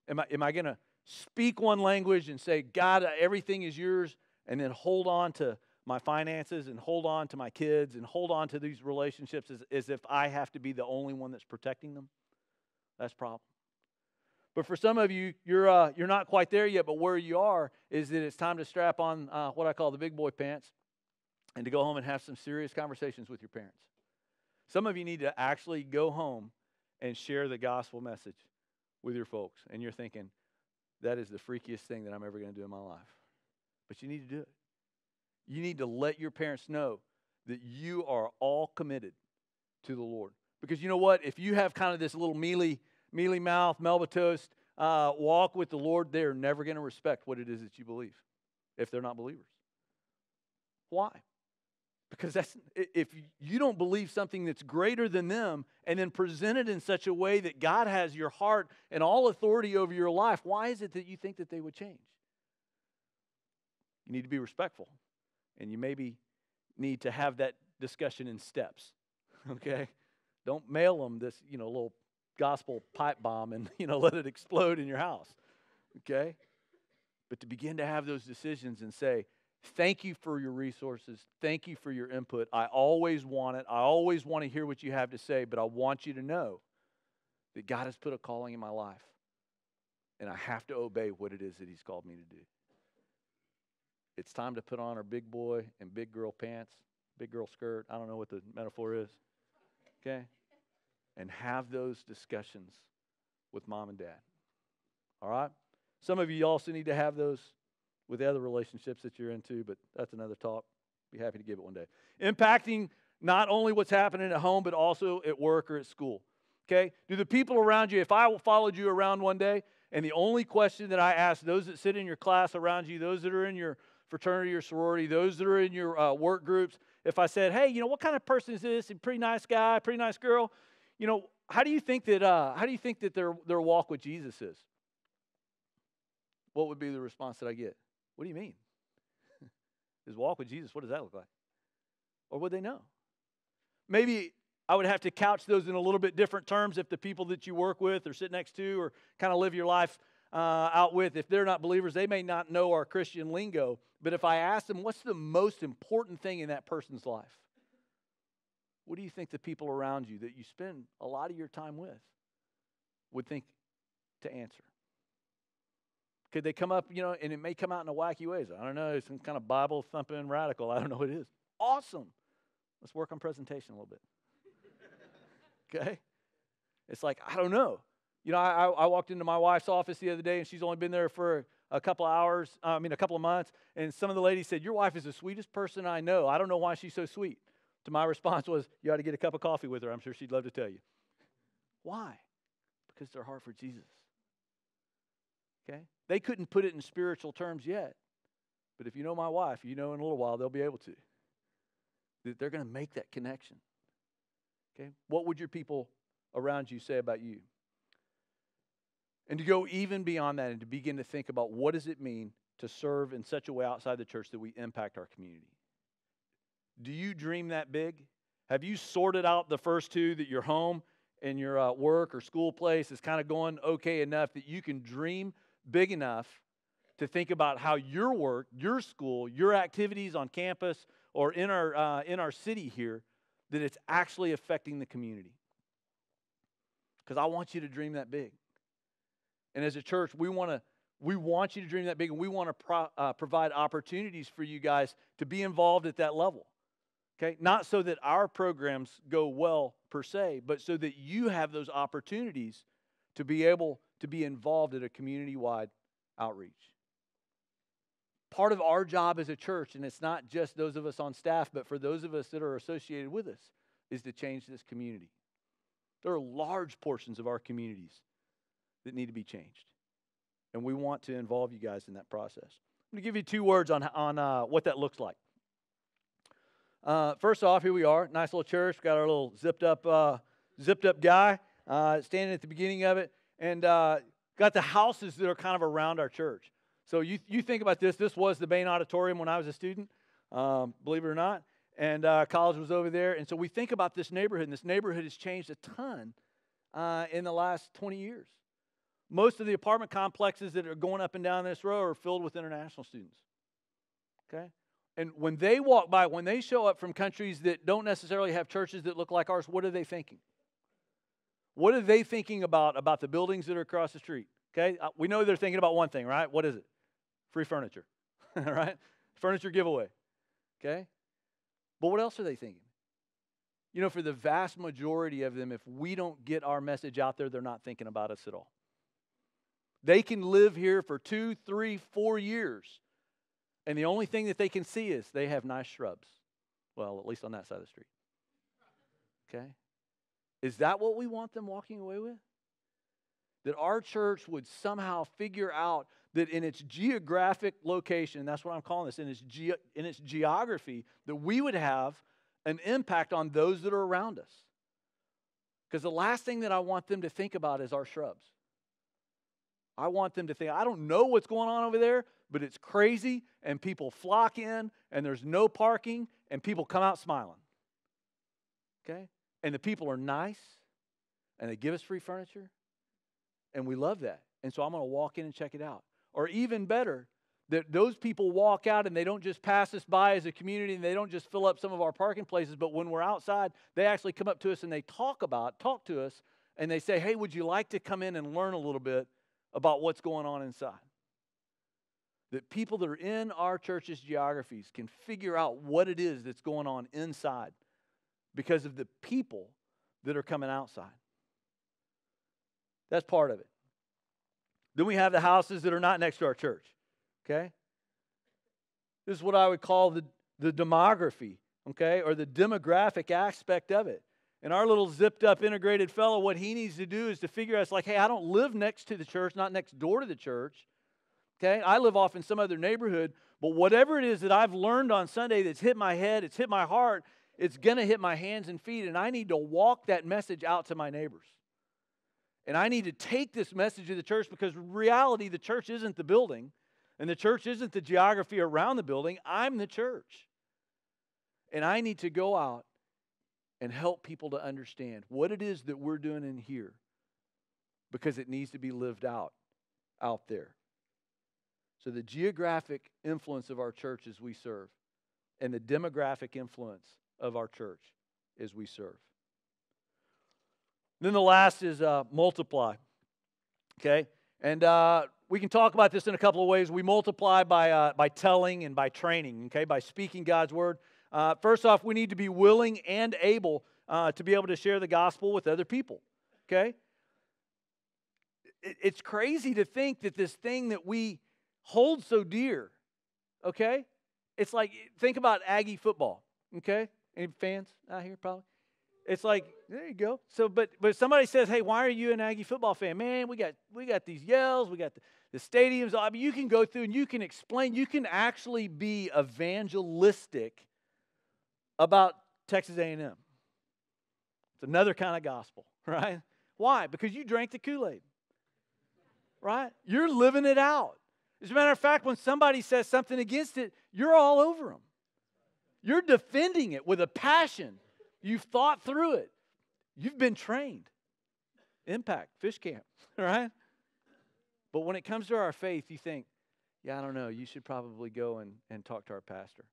Am I going to speak one language and say, God, everything is yours, and then hold on to my finances and hold on to my kids and hold on to these relationships as if I have to be the only one that's protecting them? That's a problem. But for some of you, you're not quite there yet, but where you are is that it's time to strap on what I call the big boy pants and to go home and have some serious conversations with your parents. Some of you need to actually go home and share the gospel message with your folks. And you're thinking, that is the freakiest thing that I'm ever going to do in my life. But you need to do it. You need to let your parents know that you are all committed to the Lord. Because you know what? If you have kind of this little mealy mouth, Melba toast walk with the Lord, they're never going to respect what it is that you believe if they're not believers. Why? Because if you don't believe something that's greater than them and then present it in such a way that God has your heart and all authority over your life, why is it that you think that they would change? You need to be respectful, and you maybe need to have that discussion in steps, okay? Don't mail them this, little gospel pipe bomb and, let it explode in your house, okay? But to begin to have those decisions and say, thank you for your resources. Thank you for your input. I always want it. I always want to hear what you have to say, but I want you to know that God has put a calling in my life, and I have to obey what it is that He's called me to do. It's time to put on our big boy and big girl pants, big girl skirt. I don't know what the metaphor is, okay? And have those discussions with mom and dad, all right? Some of you also need to have those with the other relationships that you're into, but that's another talk. Be happy to give it one day. Impacting Not only what's happening at home, but also at work or at school. Okay? Do the people around you, if I followed you around one day, and the only question that I ask those that sit in your class around you, those that are in your fraternity or sorority, those that are in your work groups, if I said, hey, what kind of person is this? A pretty nice guy, pretty nice girl. How do you think that their walk with Jesus is? What would be the response that I get? What do you mean? His walk with Jesus, what does that look like? Or would they know? Maybe I would have to couch those in a little bit different terms if the people that you work with or sit next to or kind of live your life out with, if they're not believers, they may not know our Christian lingo. But if I ask them, what's the most important thing in that person's life? What do you think the people around you that you spend a lot of your time with would think to answer? Could they come up, and it may come out in a wacky ways. I don't know, some kind of Bible-thumping radical. I don't know what it is. Awesome. Let's work on presentation a little bit. Okay? It's like, I don't know. I walked into my wife's office the other day, and she's only been there for a couple of months, and some of the ladies said, your wife is the sweetest person I know. I don't know why she's so sweet. To my response was, you ought to get a cup of coffee with her. I'm sure she'd love to tell you. Why? Because their heart for Jesus. Okay? They couldn't put it in spiritual terms yet. But if you know my wife, in a little while they'll be able to. They're going to make that connection. Okay? What would your people around you say about you? And to go even beyond that and to begin to think about what does it mean to serve in such a way outside the church that we impact our community? Do you dream that big? Have you sorted out the first two, that your home and your work or school place is kind of going okay enough that you can dream big enough to think about how your work, your school, your activities on campus or in our city here, that it's actually affecting the community? Because I want you to dream that big. And as a church, we want you to dream that big, and we want to provide opportunities for you guys to be involved at that level. Okay? Not so that our programs go well per se, but so that you have those opportunities to be able to be involved at a community-wide outreach. Part of our job as a church, and it's not just those of us on staff, but for those of us that are associated with us, is to change this community. There are large portions of our communities that need to be changed. And we want to involve you guys in that process. I'm going to give you 2 words on what that looks like. First off, here we are, nice little church. We've got our little zipped up guy standing at the beginning of it, and got the houses that are kind of around our church. So you think about this. This was the Bain Auditorium when I was a student, believe it or not, and college was over there. And so we think about this neighborhood, and this neighborhood has changed a ton in the last 20 years. Most of the apartment complexes that are going up and down this row are filled with international students. Okay? And when they walk by, when they show up from countries that don't necessarily have churches that look like ours, what are they thinking? What are they thinking about the buildings that are across the street? Okay? We know they're thinking about one thing, right? What is it? Free furniture. Right? Furniture giveaway. Okay? But what else are they thinking? For the vast majority of them, if we don't get our message out there, they're not thinking about us at all. They can live here for 2, 3, 4 years, and the only thing that they can see is they have nice shrubs. Well, at least on that side of the street. Okay? Is that what we want them walking away with? That our church would somehow figure out that in its geographic location, that's what I'm calling this, in its geography, that we would have an impact on those that are around us. Because the last thing that I want them to think about is our shrubs. I want them to think, I don't know what's going on over there, but it's crazy, and people flock in, and there's no parking, and people come out smiling. Okay? And the people are nice, and they give us free furniture, and we love that. And so I'm going to walk in and check it out. Or even better, that those people walk out and they don't just pass us by as a community, and they don't just fill up some of our parking places, but when we're outside, they actually come up to us and they talk to us, and they say, hey, would you like to come in and learn a little bit about what's going on inside? That people that are in our church's geographies can figure out what it is that's going on inside because of the people that are coming outside. That's part of it. Then we have the houses that are not next to our church. Okay? This is what I would call the demography okay, or the demographic aspect of it. And our little zipped up integrated fellow, what he needs to do is to figure out, it's like, hey, I don't live next to the church, not next door to the church. Okay, I live off in some other neighborhood, but whatever it is that I've learned on Sunday that's hit my head, it's hit my heart, it's going to hit my hands and feet, and I need to walk that message out to my neighbors. And I need to take this message to the church, because in reality, the church isn't the building, and the church isn't the geography around the building. I'm the church. And I need to go out and help people to understand what it is that we're doing in here, because it needs to be lived out there. So the geographic influence of our church as we serve, and the demographic influence of our church as we serve. Then the last is multiply. Okay? And we can talk about this in a couple of ways. We multiply by telling and by training, okay, by speaking God's word. First off, we need to be willing and able to be able to share the gospel with other people, okay? It's crazy to think that this thing that we hold so dear, okay? It's like, think about Aggie football, okay? Any fans out here probably? It's like, there you go. So, but somebody says, hey, why are you an Aggie football fan? Man, we got these yells, we got the stadiums. I mean, you can go through and you can explain, you can actually be evangelistic about Texas A&M. It's another kind of gospel, right? Why? Because you drank the Kool-Aid, right? You're living it out. As a matter of fact, when somebody says something against it, you're all over them. You're defending it with a passion. You've thought through it. You've been trained. Impact, fish camp, right? But when it comes to our faith, you think, yeah, I don't know, you should probably go and talk to our pastor.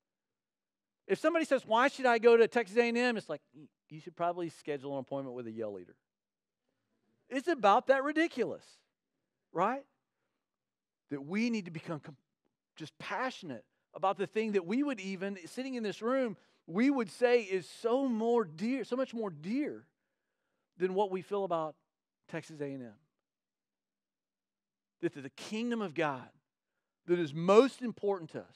If somebody says, why should I go to Texas A&M? It's like, you should probably schedule an appointment with a yell leader. It's about that ridiculous, right? That we need to become just passionate about the thing that we would even, sitting in this room, we would say is so much more dear than what we feel about Texas A&M. That the kingdom of God that is most important to us,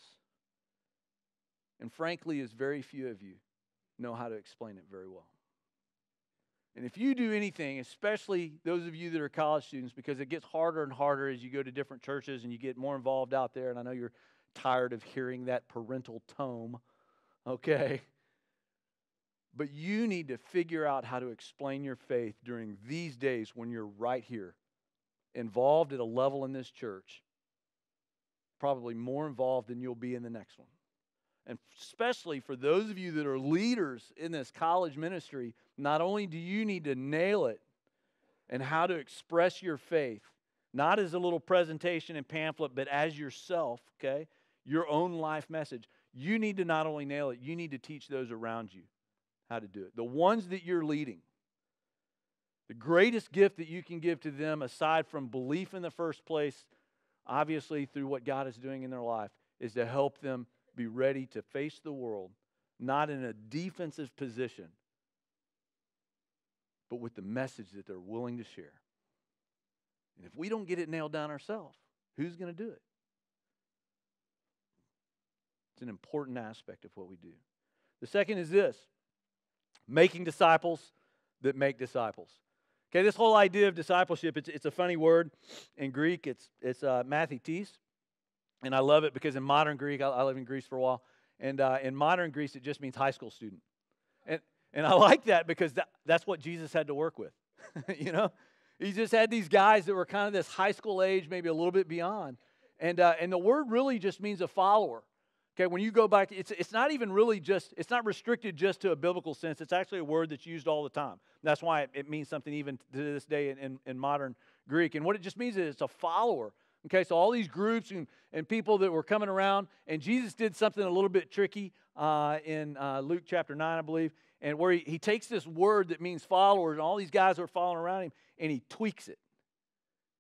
and frankly, as very few of you know how to explain it very well. And if you do anything, especially those of you that are college students, because it gets harder and harder as you go to different churches and you get more involved out there, and I know you're tired of hearing that parental tome, okay? But you need to figure out how to explain your faith during these days when you're right here, involved at a level in this church, probably more involved than you'll be in the next one. And especially for those of you that are leaders in this college ministry, not only do you need to nail it and how to express your faith, not as a little presentation and pamphlet, but as yourself, okay, your own life message. You need to not only nail it, you need to teach those around you how to do it. The ones that you're leading. The greatest gift that you can give to them, aside from belief in the first place, obviously through what God is doing in their life, is to help them be ready to face the world, not in a defensive position, but with the message that they're willing to share. And if we don't get it nailed down ourselves, who's going to do it? It's an important aspect of what we do. The second is this: making disciples that make disciples. Okay, this whole idea of discipleship, it's a funny word in Greek. It's mathetes. And I love it because in modern Greek, I lived in Greece for a while, and in modern Greece, it just means high school student. And I like that because that's what Jesus had to work with. You know? He just had these guys that were kind of this high school age, maybe a little bit beyond. And the word really just means a follower. Okay, when you go back, it's not even really it's not restricted just to a biblical sense. It's actually a word that's used all the time. That's why it means something even to this day in modern Greek. And what it just means is it's a follower. Okay, so all these groups and people that were coming around, and Jesus did something a little bit tricky in Luke chapter 9, I believe, and where he takes this word that means followers, and all these guys are following around him, and he tweaks it.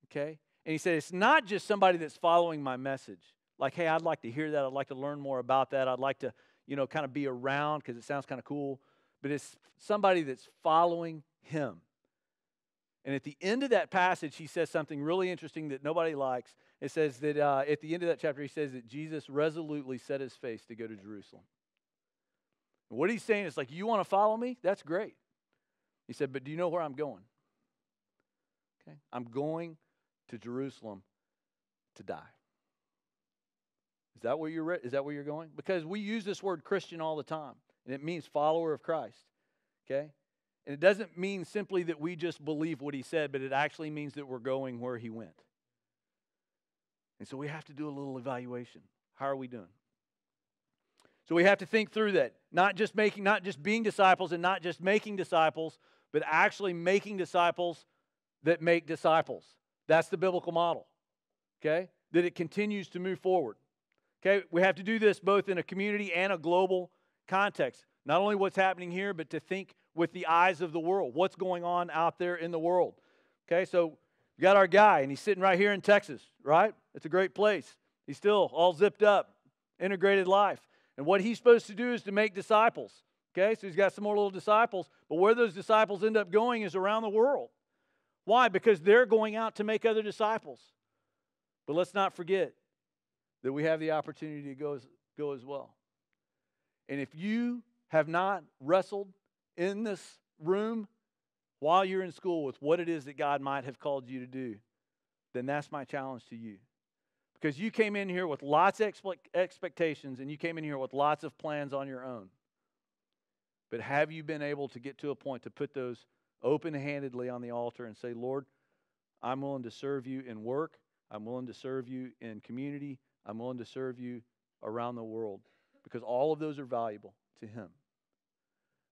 Okay? And he said, it's not just somebody that's following my message. Like, hey, I'd like to hear that. I'd like to learn more about that. I'd like to, kind of be around because it sounds kind of cool. But it's somebody that's following him. And at the end of that passage, he says something really interesting that nobody likes. It says that at the end of that chapter, he says that Jesus resolutely set his face to go to Jerusalem. And what he's saying is like, you want to follow me? That's great. He said, but do you know where I'm going? Okay, I'm going to Jerusalem to die. Is that where you're going? Because we use this word Christian all the time, and it means follower of Christ. Okay? And it doesn't mean simply that we just believe what he said, but it actually means that we're going where he went. And so we have to do a little evaluation. How are we doing? So we have to think through that. Not just being disciples and not just making disciples, but actually making disciples that make disciples. That's the biblical model. Okay? That it continues to move forward. Okay? We have to do this both in a community and a global context. Not only what's happening here, but to think with the eyes of the world. What's going on out there in the world? Okay, so we got our guy, and he's sitting right here in Texas, right? It's a great place. He's still all zipped up, integrated life. And what he's supposed to do is to make disciples. Okay, so he's got some more little disciples, but where those disciples end up going is around the world. Why? Because they're going out to make other disciples. But let's not forget that we have the opportunity to go as well. And if you have not wrestled in this room while you're in school with what it is that God might have called you to do, then that's my challenge to you. Because you came in here with lots of expectations, and you came in here with lots of plans on your own. But have you been able to get to a point to put those open-handedly on the altar and say, Lord, I'm willing to serve you in work. I'm willing to serve you in community. I'm willing to serve you around the world. Because all of those are valuable to him.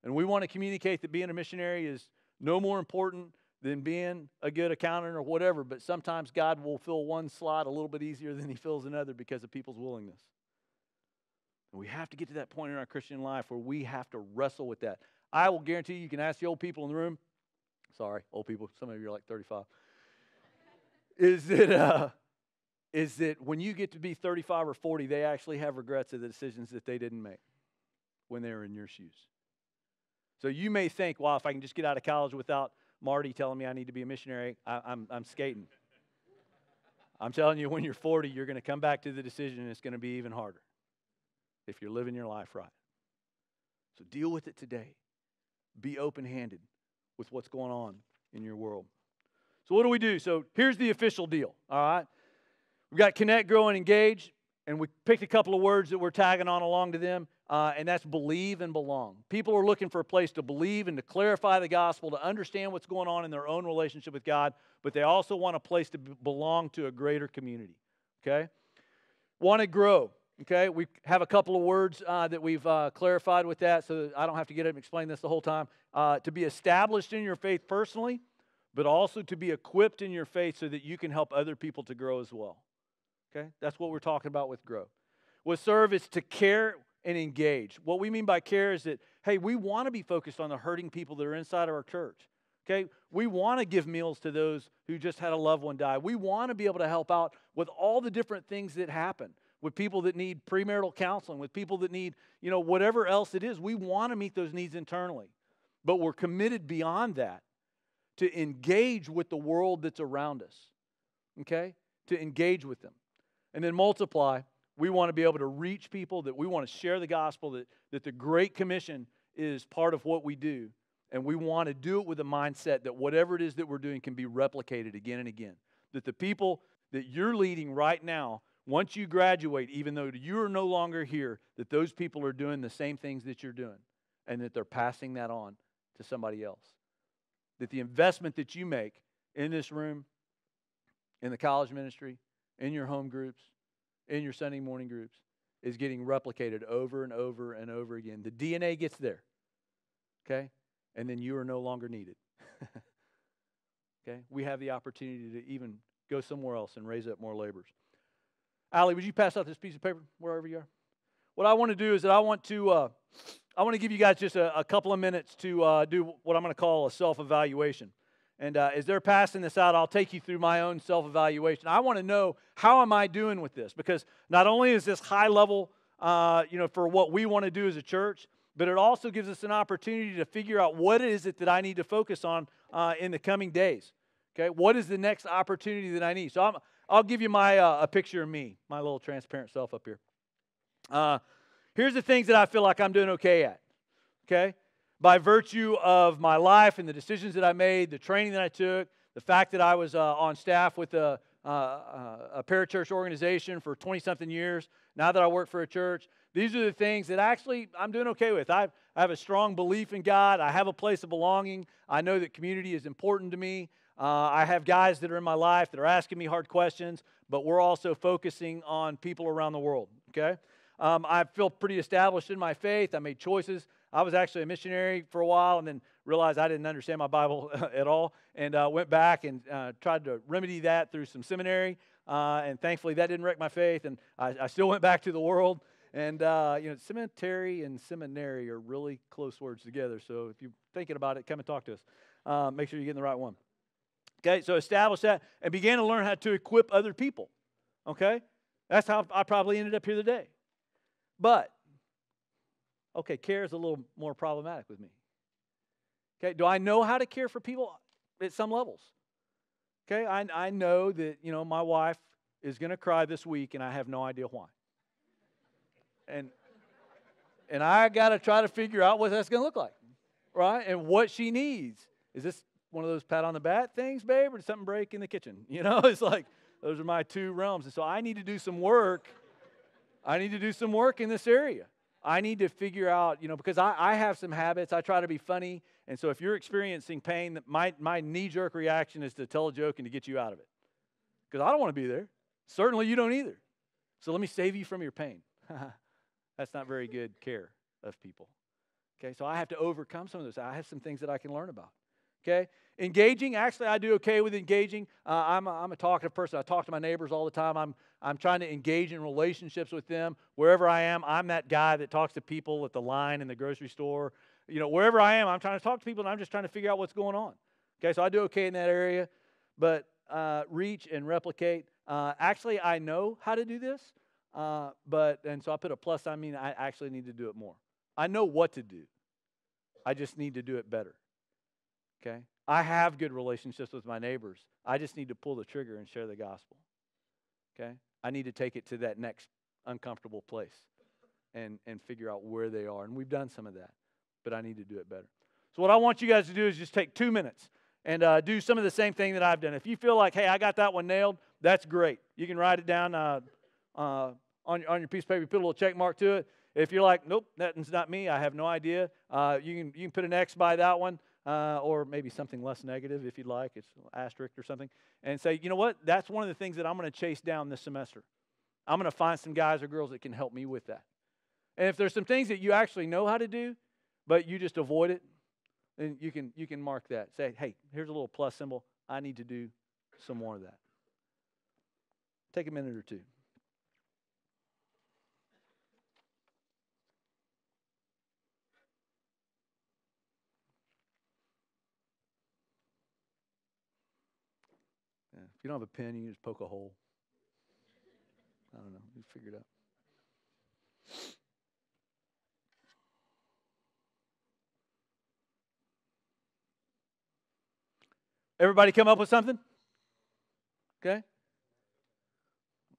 And we want to communicate that being a missionary is no more important than being a good accountant or whatever, but sometimes God will fill one slot a little bit easier than he fills another because of people's willingness. And we have to get to that point in our Christian life where we have to wrestle with that. I will guarantee you can ask the old people in the room, sorry, old people, some of you are like 35, is that when you get to be 35 or 40, they actually have regrets of the decisions that they didn't make when they were in your shoes. So you may think, well, if I can just get out of college without Marty telling me I need to be a missionary, I'm skating. I'm telling you, when you're 40, you're going to come back to the decision, and it's going to be even harder if you're living your life right. So deal with it today. Be open-handed with what's going on in your world. So what do? So here's the official deal, all right? We've got connect, grow, and engage, and we picked a couple of words that we're tagging on along to them, and that's believe and belong. People are looking for a place to believe and to clarify the gospel, to understand what's going on in their own relationship with God, but they also want a place to belong to a greater community, okay? Want to grow, okay? We have a couple of words that we've clarified with that, so that I don't have to get up and explain this the whole time. To be established in your faith personally, but also to be equipped in your faith so that you can help other people to grow as well. Okay? That's what we're talking about with grow. With serve is to care and engage. What we mean by care is that, hey, we want to be focused on the hurting people that are inside of our church. Okay? We want to give meals to those who just had a loved one die. We want to be able to help out with all the different things that happen, with people that need premarital counseling, with people that need, whatever else it is. We want to meet those needs internally. But we're committed beyond that to engage with the world that's around us. Okay? To engage with them. And then multiply, we want to be able to reach people, that we want to share the gospel, that the Great Commission is part of what we do. And we want to do it with a mindset that whatever it is that we're doing can be replicated again and again. That the people that you're leading right now, once you graduate, even though you're no longer here, that those people are doing the same things that you're doing. And that they're passing that on to somebody else. That the investment that you make in this room, in the college ministry, in your home groups, in your Sunday morning groups, is getting replicated over and over and over again. The DNA gets there, okay? And then you are no longer needed, okay? We have the opportunity to even go somewhere else and raise up more laborers. Allie, would you pass out this piece of paper wherever you are? What I want to do is that I want to give you guys just a couple of minutes to do what I'm going to call a self-evaluation. And as they're passing this out, I'll take you through my own self-evaluation. I want to know, how am I doing with this? Because not only is this high level, for what we want to do as a church, but it also gives us an opportunity to figure out what is it that I need to focus on in the coming days. Okay, what is the next opportunity that I need? So I'll give you my a picture of me, my little transparent self up here. Here's the things that I feel like I'm doing okay at. okay? By virtue of my life and the decisions that I made, the training that I took, the fact that I was on staff with a parachurch organization for 20-something years, now that I work for a church, these are the things that actually I'm doing okay with. I have a strong belief in God. I have a place of belonging. I know that community is important to me. I have guys that are in my life that are asking me hard questions, but we're also focusing on people around the world, okay? I feel pretty established in my faith. I made choices. I was actually a missionary for a while and then realized I didn't understand my Bible at all, and went back and tried to remedy that through some seminary, and thankfully that didn't wreck my faith, and I still went back to the world. And, cemetery and seminary are really close words together, so if you're thinking about it, come and talk to us. Make sure you're getting the right one. Okay, so establish that and began to learn how to equip other people, okay? That's how I probably ended up here today. But, okay, care is a little more problematic with me. Okay, do I know how to care for people at some levels? Okay, I know that, my wife is going to cry this week, and I have no idea why. And I got to try to figure out what that's going to look like, right? And what she needs. Is this one of those pat on the back things, babe, or did something break in the kitchen? It's like those are my two realms. And so I need to do some work. I need to do some work in this area. I need to figure out, because I have some habits. I try to be funny. And so if you're experiencing pain, my knee-jerk reaction is to tell a joke and to get you out of it. Because I don't want to be there. Certainly you don't either. So let me save you from your pain. That's not very good care of people. Okay, so I have to overcome some of those. I have some things that I can learn about. Okay, engaging. Actually, I do okay with engaging. I'm a talkative person. I talk to my neighbors all the time. I'm trying to engage in relationships with them wherever I am. I'm that guy that talks to people at the line in the grocery store. Wherever I am, I'm trying to talk to people, and I'm just trying to figure out what's going on. Okay, so I do okay in that area. But reach and replicate. Actually, I know how to do this. And so I put a plus. I mean, I actually need to do it more. I know what to do. I just need to do it better. Okay? I have good relationships with my neighbors. I just need to pull the trigger and share the gospel. Okay? I need to take it to that next uncomfortable place and figure out where they are. And we've done some of that, but I need to do it better. So what I want you guys to do is just take 2 minutes and do some of the same thing that I've done. If you feel like, hey, I got that one nailed, that's great. You can write it down on your piece of paper. You put a little check mark to it. If you're like, nope, that's not me, I have no idea, you can put an X by that one. Or maybe something less negative if you'd like. It's an asterisk or something. And say, you know what? That's one of the things that I'm going to chase down this semester. I'm going to find some guys or girls that can help me with that. And if there's some things that you actually know how to do, but you just avoid it, then you can mark that. Say, hey, here's a little plus symbol. I need to do some more of that. Take a minute or two. Yeah. If you don't have a pen, you can just poke a hole. I don't know. You figure it out. Everybody come up with something? Okay.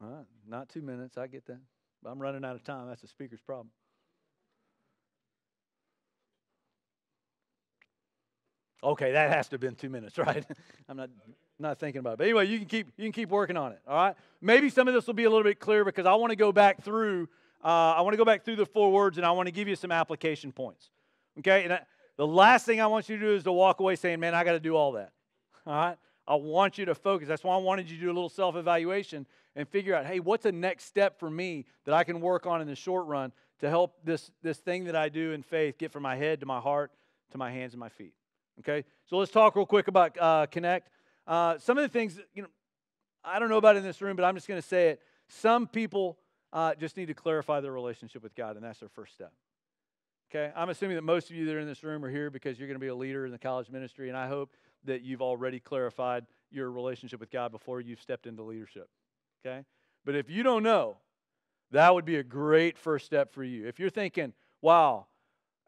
All right. Not 2 minutes. I get that. But I'm running out of time. That's the speaker's problem. Okay, that has to have been 2 minutes, right? I'm not thinking about it. But anyway, you can keep working on it. All right. Maybe some of this will be a little bit clearer because I want to go back through. The 4 words, and I want to give you some application points. Okay. And the last thing I want you to do is to walk away saying, "Man, I got to do all that." All right. I want you to focus. That's why I wanted you to do a little self-evaluation and figure out, hey, what's the next step for me that I can work on in the short run to help this thing that I do in faith get from my head to my heart to my hands and my feet. Okay, so let's talk real quick about Connect. Some of the things, I don't know about in this room, but I'm just going to say it. Some people just need to clarify their relationship with God, and that's their first step. Okay, I'm assuming that most of you that are in this room are here because you're going to be a leader in the college ministry, and I hope that you've already clarified your relationship with God before you've stepped into leadership. Okay, but if you don't know, that would be a great first step for you. If you're thinking, wow,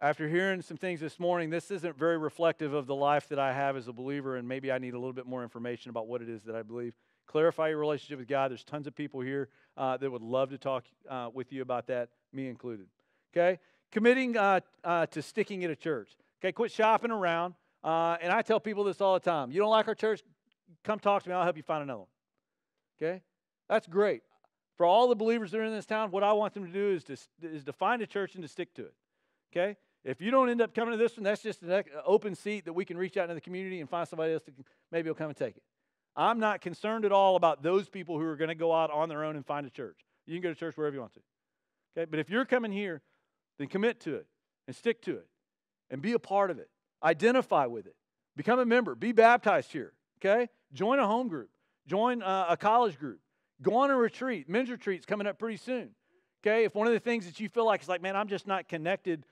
after hearing some things this morning, this isn't very reflective of the life that I have as a believer, and maybe I need a little bit more information about what it is that I believe. Clarify your relationship with God. There's tons of people here that would love to talk with you about that, me included. Okay? committing to sticking at a church. Okay, quit shopping around. And I tell people this all the time. You don't like our church? Come talk to me. I'll help you find another one. Okay? That's great. For all the believers that are in this town, what I want them to do is to find a church and to stick to it. Okay? If you don't end up coming to this one, that's just an open seat that we can reach out into the community and find somebody else that maybe will come and take it. I'm not concerned at all about those people who are going to go out on their own and find a church. You can go to church wherever you want to. Okay? But if you're coming here, then commit to it and stick to it and be a part of it. Identify with it. Become a member. Be baptized here. Okay? Join a home group. Join a college group. Go on a retreat. Men's retreat's coming up pretty soon. Okay? If one of the things that you feel like is like, man, I'm just not connected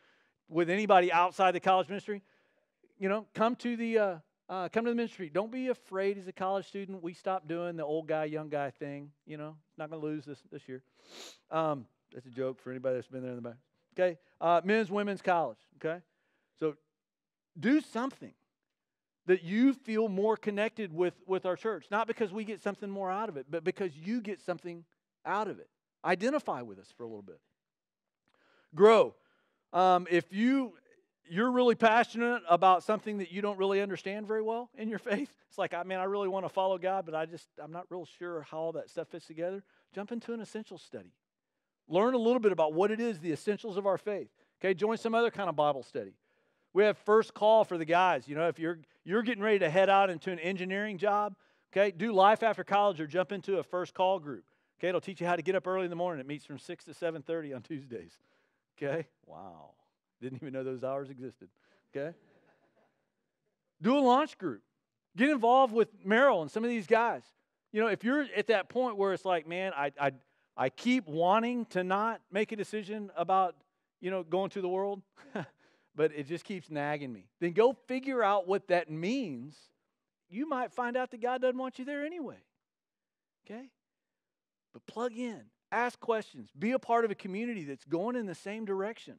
with anybody outside the college ministry, come to the ministry. Don't be afraid as a college student. We stopped doing the old guy, young guy thing. Not going to lose this year. That's a joke for anybody that's been there in the back. Okay? Men's, women's college. Okay? So do something that you feel more connected with our church. Not because we get something more out of it, but because you get something out of it. Identify with us for a little bit. Grow. If you're really passionate about something that you don't really understand very well in your faith, it's like, I really want to follow God, but I'm not real sure how all that stuff fits together. Jump into an essentials study. Learn a little bit about what it is, the essentials of our faith. Okay, join some other kind of Bible study. We have first call for the guys. If you're getting ready to head out into an engineering job, okay, do life after college or jump into a first call group. Okay, it'll teach you how to get up early in the morning. It meets from 6 to 7:30 on Tuesdays. Okay, wow. Didn't even know those hours existed. Okay, do a launch group. Get involved with Merrill and some of these guys. If you're at that point where it's like, man, I keep wanting to not make a decision about, going to the world, but it just keeps nagging me. Then go figure out what that means. You might find out that God doesn't want you there anyway. Okay? But plug in. Ask questions. Be a part of a community that's going in the same direction.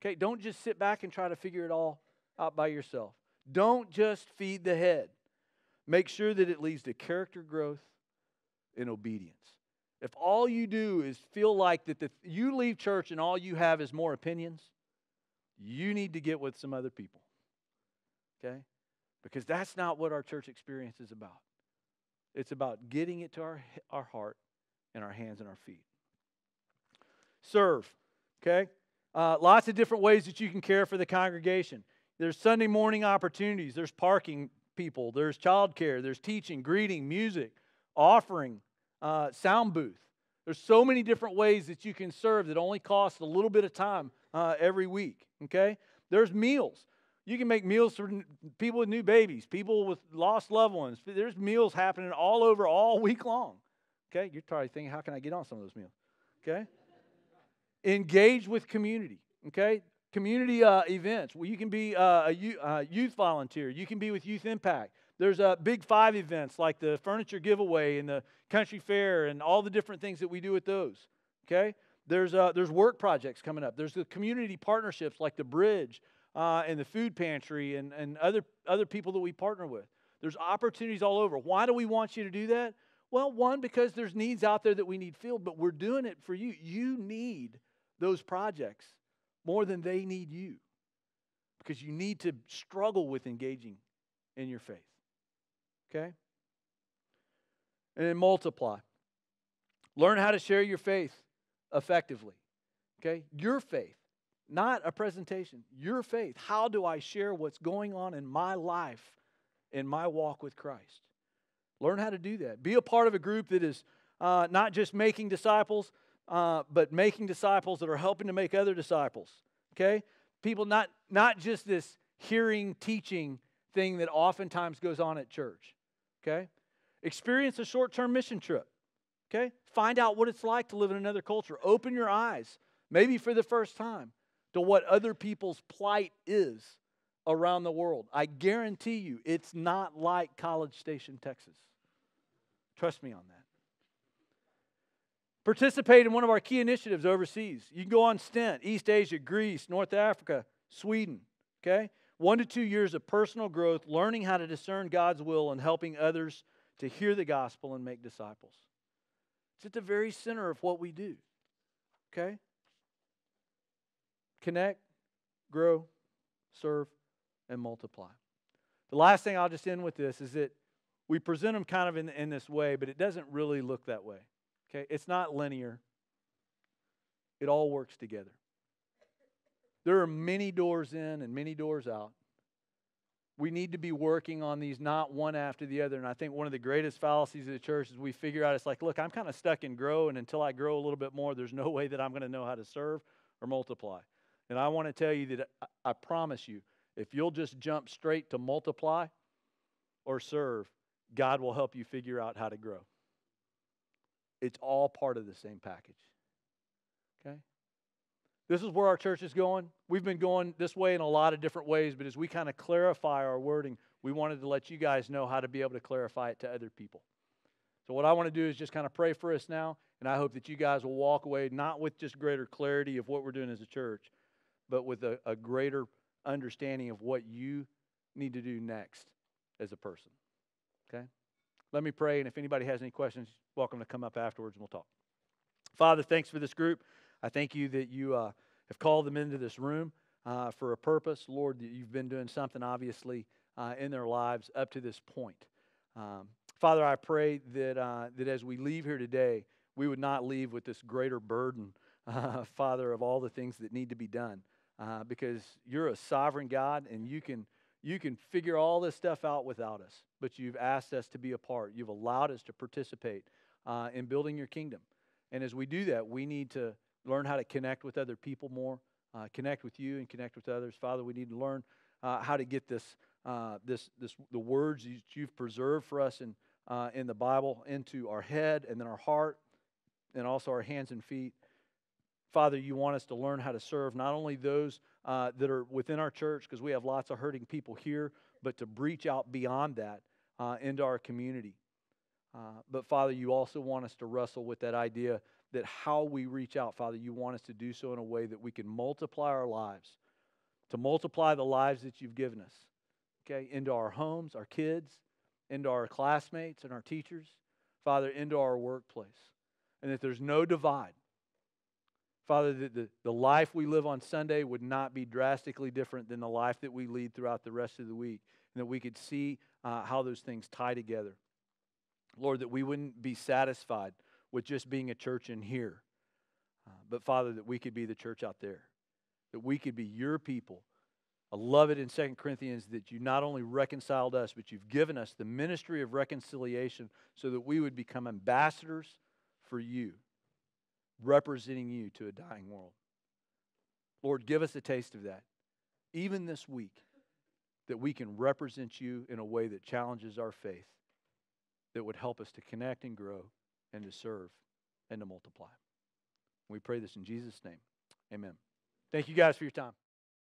Okay? Don't just sit back and try to figure it all out by yourself. Don't just feed the head. Make sure that it leads to character growth and obedience. If all you do is feel like that you leave church and all you have is more opinions, you need to get with some other people. Okay? Because that's not what our church experience is about. It's about getting it to our heart and our hands and our feet. Serve. Okay? Lots of different ways that you can care for the congregation. There's Sunday morning opportunities. There's parking people. There's childcare. There's teaching, greeting, music, offering, sound booth. There's so many different ways that you can serve that only cost a little bit of time every week. Okay? There's meals. You can make meals for people with new babies, people with lost loved ones. There's meals happening all over all week long. Okay? You're probably thinking, how can I get on some of those meals? Okay? Engage with community. Okay? Community events. Well, you can be a youth volunteer. You can be with Youth Impact. There's big 5 events like the furniture giveaway and the country fair and all the different things that we do with those. Okay? There's work projects coming up. There's the community partnerships like the Bridge and the food pantry and other people that we partner with. There's opportunities all over. Why do we want you to do that? Well, one, because there's needs out there that we need filled, but we're doing it for you. You need those projects more than they need you because you need to struggle with engaging in your faith. Okay? And then multiply. Learn how to share your faith effectively. Okay? Your faith, not a presentation. Your faith. How do I share what's going on in my life, in my walk with Christ? Learn how to do that. Be a part of a group that is not just making disciples, but making disciples that are helping to make other disciples. Okay? People, not just this hearing, teaching thing that oftentimes goes on at church. Okay? Experience a short-term mission trip. Okay? Find out what it's like to live in another culture. Open your eyes, maybe for the first time, to what other people's plight is around the world. I guarantee you, it's not like College Station, Texas. Trust me on that. Participate in one of our key initiatives overseas. You can go on stint, East Asia, Greece, North Africa, Sweden. Okay? 1 to 2 years of personal growth, learning how to discern God's will and helping others to hear the gospel and make disciples. It's at the very center of what we do. Okay? connect, grow, serve, and multiply. The last thing I'll just end with this is that we present them kind of in this way, but it doesn't really look that way. Okay? It's not linear. It all works together. There are many doors in and many doors out. We need to be working on these, not one after the other. And I think one of the greatest fallacies of the church is we figure out, it's like, look, I'm kind of stuck in grow, and until I grow a little bit more, there's no way that I'm going to know how to serve or multiply. And I want to tell you that I promise you, if you'll just jump straight to multiply or serve, God will help you figure out how to grow. It's all part of the same package. Okay? This is where our church is going. We've been going this way in a lot of different ways, but as we kind of clarify our wording, we wanted to let you guys know how to be able to clarify it to other people. So what I want to do is just kind of pray for us now, and I hope that you guys will walk away not with just greater clarity of what we're doing as a church, but with a greater understanding of what you need to do next as a person. Okay? Let me pray, and if anybody has any questions, welcome to come up afterwards and we'll talk. Father, thanks for this group. I thank you that you have called them into this room for a purpose. Lord, that you've been doing something obviously in their lives up to this point. Father, I pray that as we leave here today, we would not leave with this greater burden, Father, of all the things that need to be done. Because you're a sovereign God, and you can figure all this stuff out without us. But you've asked us to be a part. You've allowed us to participate in building your kingdom. And as we do that, we need to learn how to connect with other people more, connect with you and connect with others. Father, we need to learn how to get the words that you've preserved for us in the Bible into our head and then our heart and also our hands and feet. Father, you want us to learn how to serve not only those that are within our church, because we have lots of hurting people here, but to reach out beyond that into our community. But Father, you also want us to wrestle with that idea that how we reach out, Father, you want us to do so in a way that we can multiply our lives, to multiply the lives that you've given us, okay, into our homes, our kids, into our classmates and our teachers, Father, into our workplace, and that there's no divide. Father, that the life we live on Sunday would not be drastically different than the life that we lead throughout the rest of the week, and that we could see how those things tie together. Lord, that we wouldn't be satisfied with just being a church in here, but Father, that we could be the church out there, that we could be your people. I love it in 2 Corinthians that you not only reconciled us, but you've given us the ministry of reconciliation so that we would become ambassadors for you, representing you to a dying world. Lord, give us a taste of that, even this week, that we can represent you in a way that challenges our faith, that would help us to connect and grow and to serve and to multiply. We pray this in Jesus' name. Amen. Thank you guys for your time.